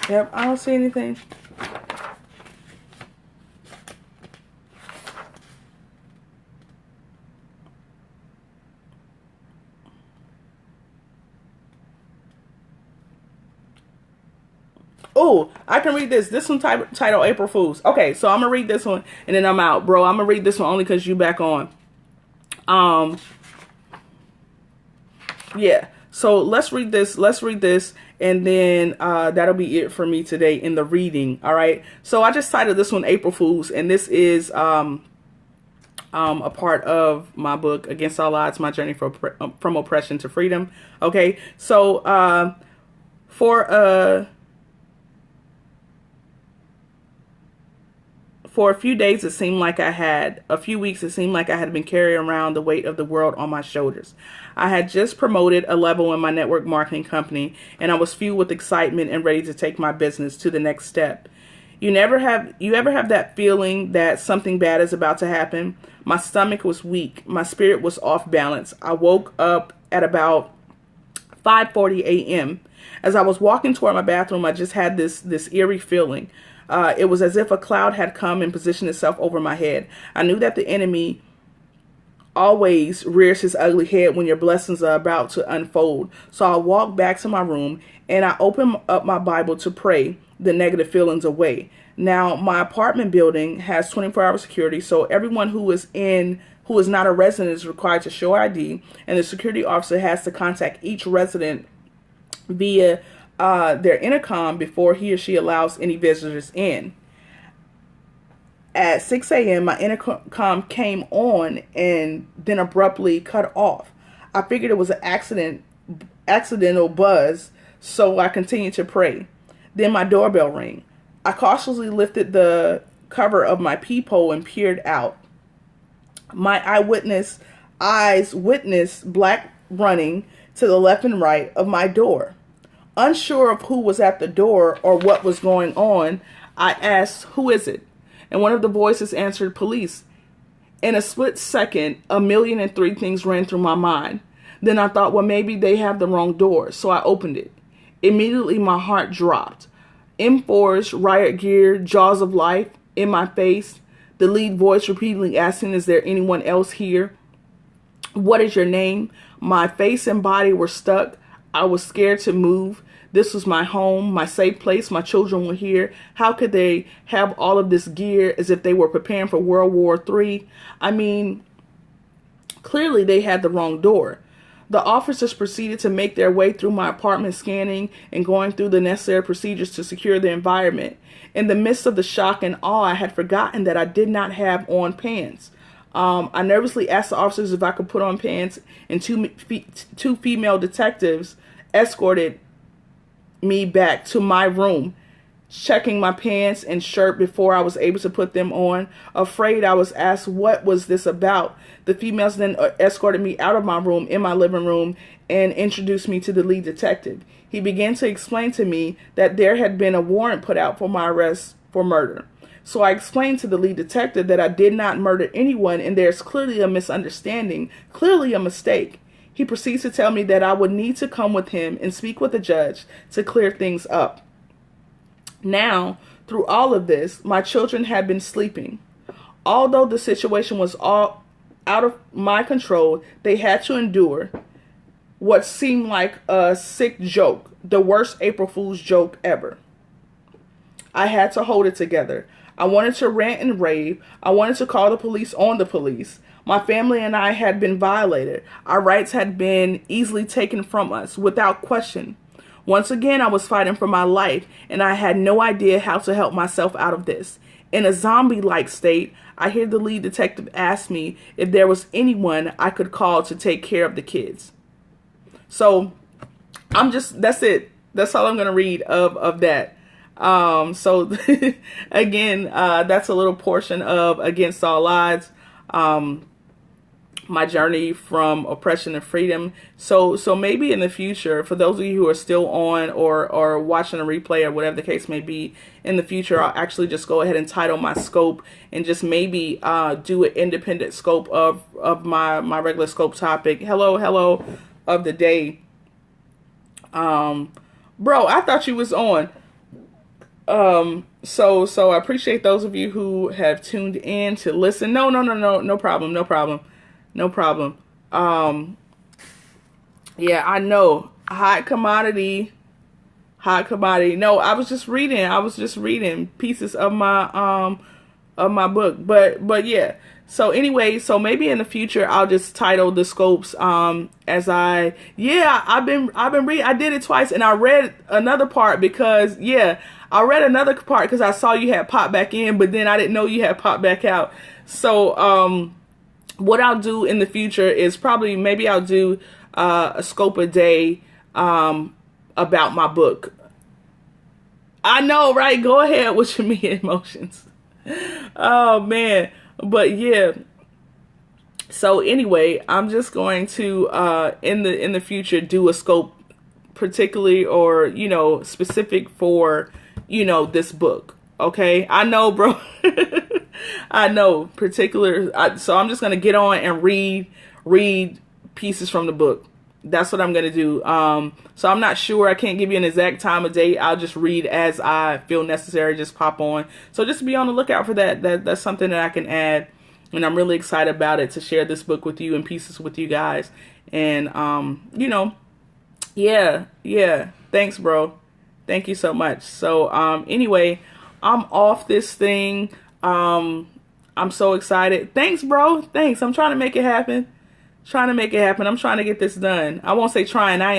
yep, I don't see anything. Oh, I can read this. This one titled April Fools. Okay, so I'm going to read this one and then I'm out. Bro, I'm going to read this one only because you back on. Yeah, so let's read this. And then that'll be it for me today in the reading. All right. So I just titled this one April Fools. And this is a part of my book, Against All Odds, My Journey from Oppression to Freedom. Okay. So for For a few days, it seemed like a few weeks, it seemed like I had been carrying around the weight of the world on my shoulders. I had just promoted a level in my network marketing company, and I was fueled with excitement and ready to take my business to the next step. You ever have that feeling that something bad is about to happen? My stomach was weak. My spirit was off balance. I woke up at about 5:40 a.m. As I was walking toward my bathroom, I just had this eerie feeling. It was as if a cloud had come and positioned itself over my head. I knew that the enemy always rears his ugly head when your blessings are about to unfold. So I walked back to my room and I opened up my Bible to pray the negative feelings away. Now, my apartment building has 24-hour security, so everyone who is not a resident is required to show ID, and the security officer has to contact each resident via their intercom before he or she allows any visitors in. At 6 a.m., my intercom came on and then abruptly cut off. I figured it was an accidental buzz, so I continued to pray. Then my doorbell rang. I cautiously lifted the cover of my peephole and peered out. My eyes witnessed black running to the left and right of my door. Unsure of who was at the door or what was going on, I asked, "Who is it?" And one of the voices answered, "Police." In a split second, 1,000,003 things ran through my mind. Then I thought, well, maybe they have the wrong door, so I opened it. Immediately, my heart dropped. M4's riot gear, jaws of life in my face. The lead voice repeatedly asking, "Is there anyone else here? What is your name?" My face and body were stuck. I was scared to move. This was my home, my safe place. My children were here. How could they have all of this gear as if they were preparing for World War III? I mean, clearly they had the wrong door. The officers proceeded to make their way through my apartment, scanning and going through the necessary procedures to secure the environment. In the midst of the shock and awe, I had forgotten that I did not have on pants. I nervously asked the officers if I could put on pants, and two female detectives escorted me back to my room, checking my pants and shirt before I was able to put them on. Afraid, I was asked what was this about. The females then escorted me out of my room in my living room and introduced me to the lead detective. He began to explain to me that there had been a warrant put out for my arrest for murder. So I explained to the lead detective that I did not murder anyone, and there's clearly a misunderstanding, clearly a mistake. He proceeds to tell me that I would need to come with him and speak with the judge to clear things up. Now, through all of this, my children had been sleeping. Although the situation was all out of my control, they had to endure what seemed like a sick joke, the worst April Fool's joke ever. I had to hold it together. I wanted to rant and rave. I wanted to call the police on the police. My family and I had been violated. Our rights had been easily taken from us without question. Once again, I was fighting for my life, and I had no idea how to help myself out of this. In a zombie-like state, I hear the lead detective ask me if there was anyone I could call to take care of the kids. So, that's it. That's all I'm going to read of that. So, again, that's a little portion of Against All Odds. My journey from oppression and freedom. So maybe in the future, for those of you who are still on or watching a replay or whatever the case may be, in the future, I'll actually just go ahead and title my scope and just maybe do an independent scope of my regular scope topic. Hello of the day. Bro, I thought you was on. So I appreciate those of you who have tuned in to listen. No problem. Yeah, I know. Hot commodity. No, I was just reading pieces of my book. But yeah. So anyway, so maybe in the future I'll just title the scopes I've been reading. I did it twice, and I read another part because I saw you had popped back in, but then I didn't know you had popped back out. So what I'll do in the future is maybe I'll do a scope a day about my book. I know, right? Go ahead with your me emotions. Oh man. But yeah. So anyway, I'm just going to in the future do a scope particularly or specific for this book. Okay, I know, bro. I know particular. So I'm just gonna get on and read pieces from the book. That's what I'm gonna do. So I'm not sure. I can't give you an exact time of day. I'll just read as I feel necessary. Just pop on. So just be on the lookout for that. That's something that I can add, and I'm really excited about it to share this book with you and pieces with you guys. And yeah. Thanks, bro. Thank you so much. So anyway, I'm off this thing. I'm so excited. Thanks, bro. Thanks. I'm trying to make it happen. I'm trying to get this done. I won't say trying. I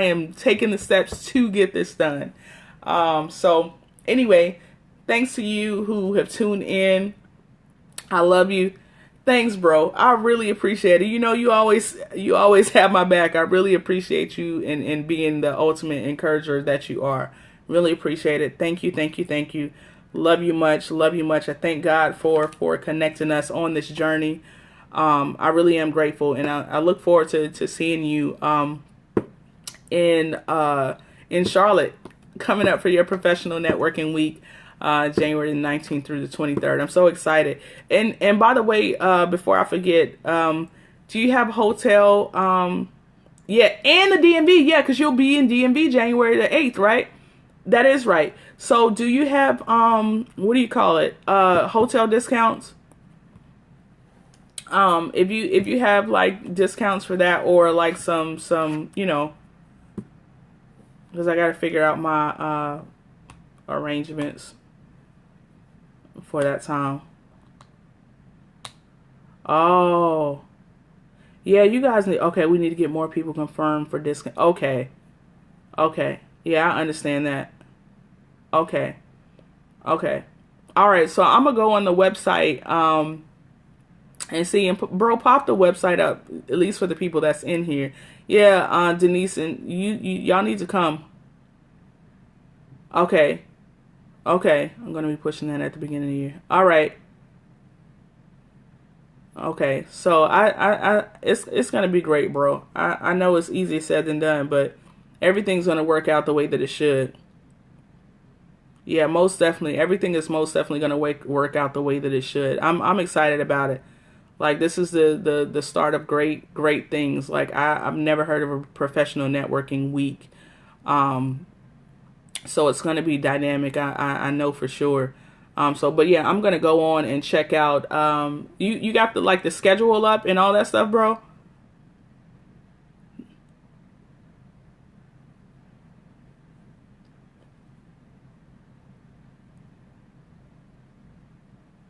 am taking the steps to get this done. So anyway, thanks to you who have tuned in. I love you. Thanks, bro. I really appreciate it. You always have my back. I really appreciate you and being the ultimate encourager that you are. Really appreciate it. Thank you. Love you much. I thank God for connecting us on this journey. I really am grateful, and I look forward to seeing you in Charlotte coming up for your professional networking week, January 19th through the 23rd. I'm so excited. And by the way, before I forget, do you have a hotel? Yeah, and the DMV, yeah, because you'll be in DMV January the 8th, right? That is right. So do you have what do you call it? Hotel discounts? If you have like discounts for that, or like some because I gotta figure out my arrangements for that time. Oh yeah, you guys need, okay, we need to get more people confirmed for discount. Okay, yeah, I understand that. Okay, all right, so I'm gonna go on the website and see, and bro, pop the website up, at least for the people that's in here. Yeah, Denise, and y'all need to come. Okay, I'm gonna be pushing that at the beginning of the year. All right. Okay, so it's gonna be great, bro. I know it's easier said than done, but everything's gonna work out the way that it should. Yeah, most definitely, everything is most definitely gonna work out the way that it should. I'm excited about it. Like, this is the start of great things. Like, I've never heard of a professional networking week, so it's gonna be dynamic. I know for sure. But yeah, I'm gonna go on and check out. You got the schedule up and all that stuff, bro.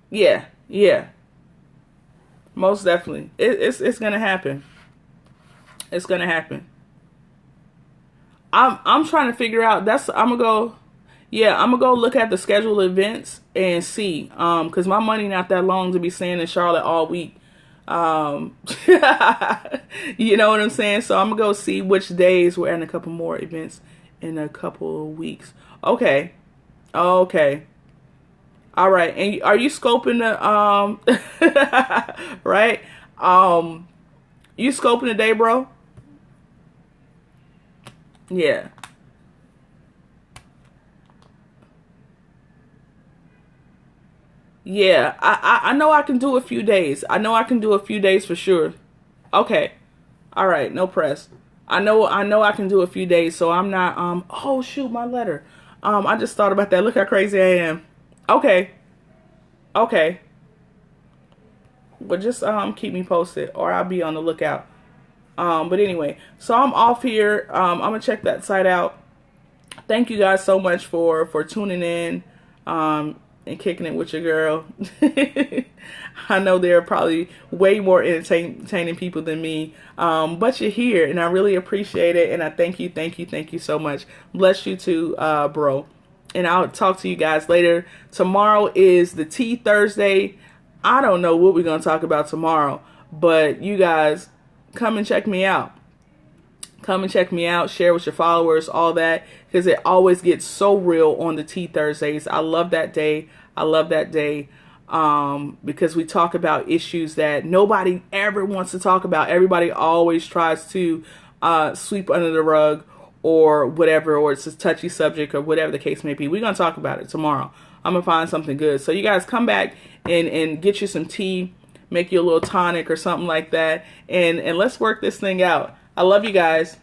Yeah. Most definitely, it's gonna happen. It's gonna happen. I'm trying to figure out. I'm gonna go. Yeah, I'm gonna go look at the scheduled events and see. Cause my money not that long to be staying in Charlotte all week. You know what I'm saying? So I'm gonna go see which days we're in a couple more events in a couple of weeks. Okay. All right. And are you scoping the right? You scoping the day, bro? Yeah. Yeah, I know I can do a few days. I know I can do a few days for sure. Okay. All right, no press. I know I can do a few days, so I'm not oh shoot, my letter. I just thought about that. Look how crazy I am. Okay. But just keep me posted, or I'll be on the lookout. But anyway, so I'm off here. I'm gonna check that site out. Thank you guys so much for tuning in and kicking it with your girl. I know there are probably way more entertaining people than me, but you're here, and I really appreciate it. And I thank you so much. Bless you too, bro. And I'll talk to you guys later. Tomorrow is the Tea Thursday. I don't know what we're going to talk about tomorrow, but you guys come and check me out. Come and check me out. Share with your followers, all that, because it always gets so real on the Tea Thursdays. I love that day. because we talk about issues that nobody ever wants to talk about. Everybody always tries to sweep under the rug or whatever, or it's a touchy subject or whatever the case may be. We're going to talk about it tomorrow. I'm going to find something good. So you guys come back and get you some tea, make you a little tonic or something like that, and let's work this thing out. I love you guys.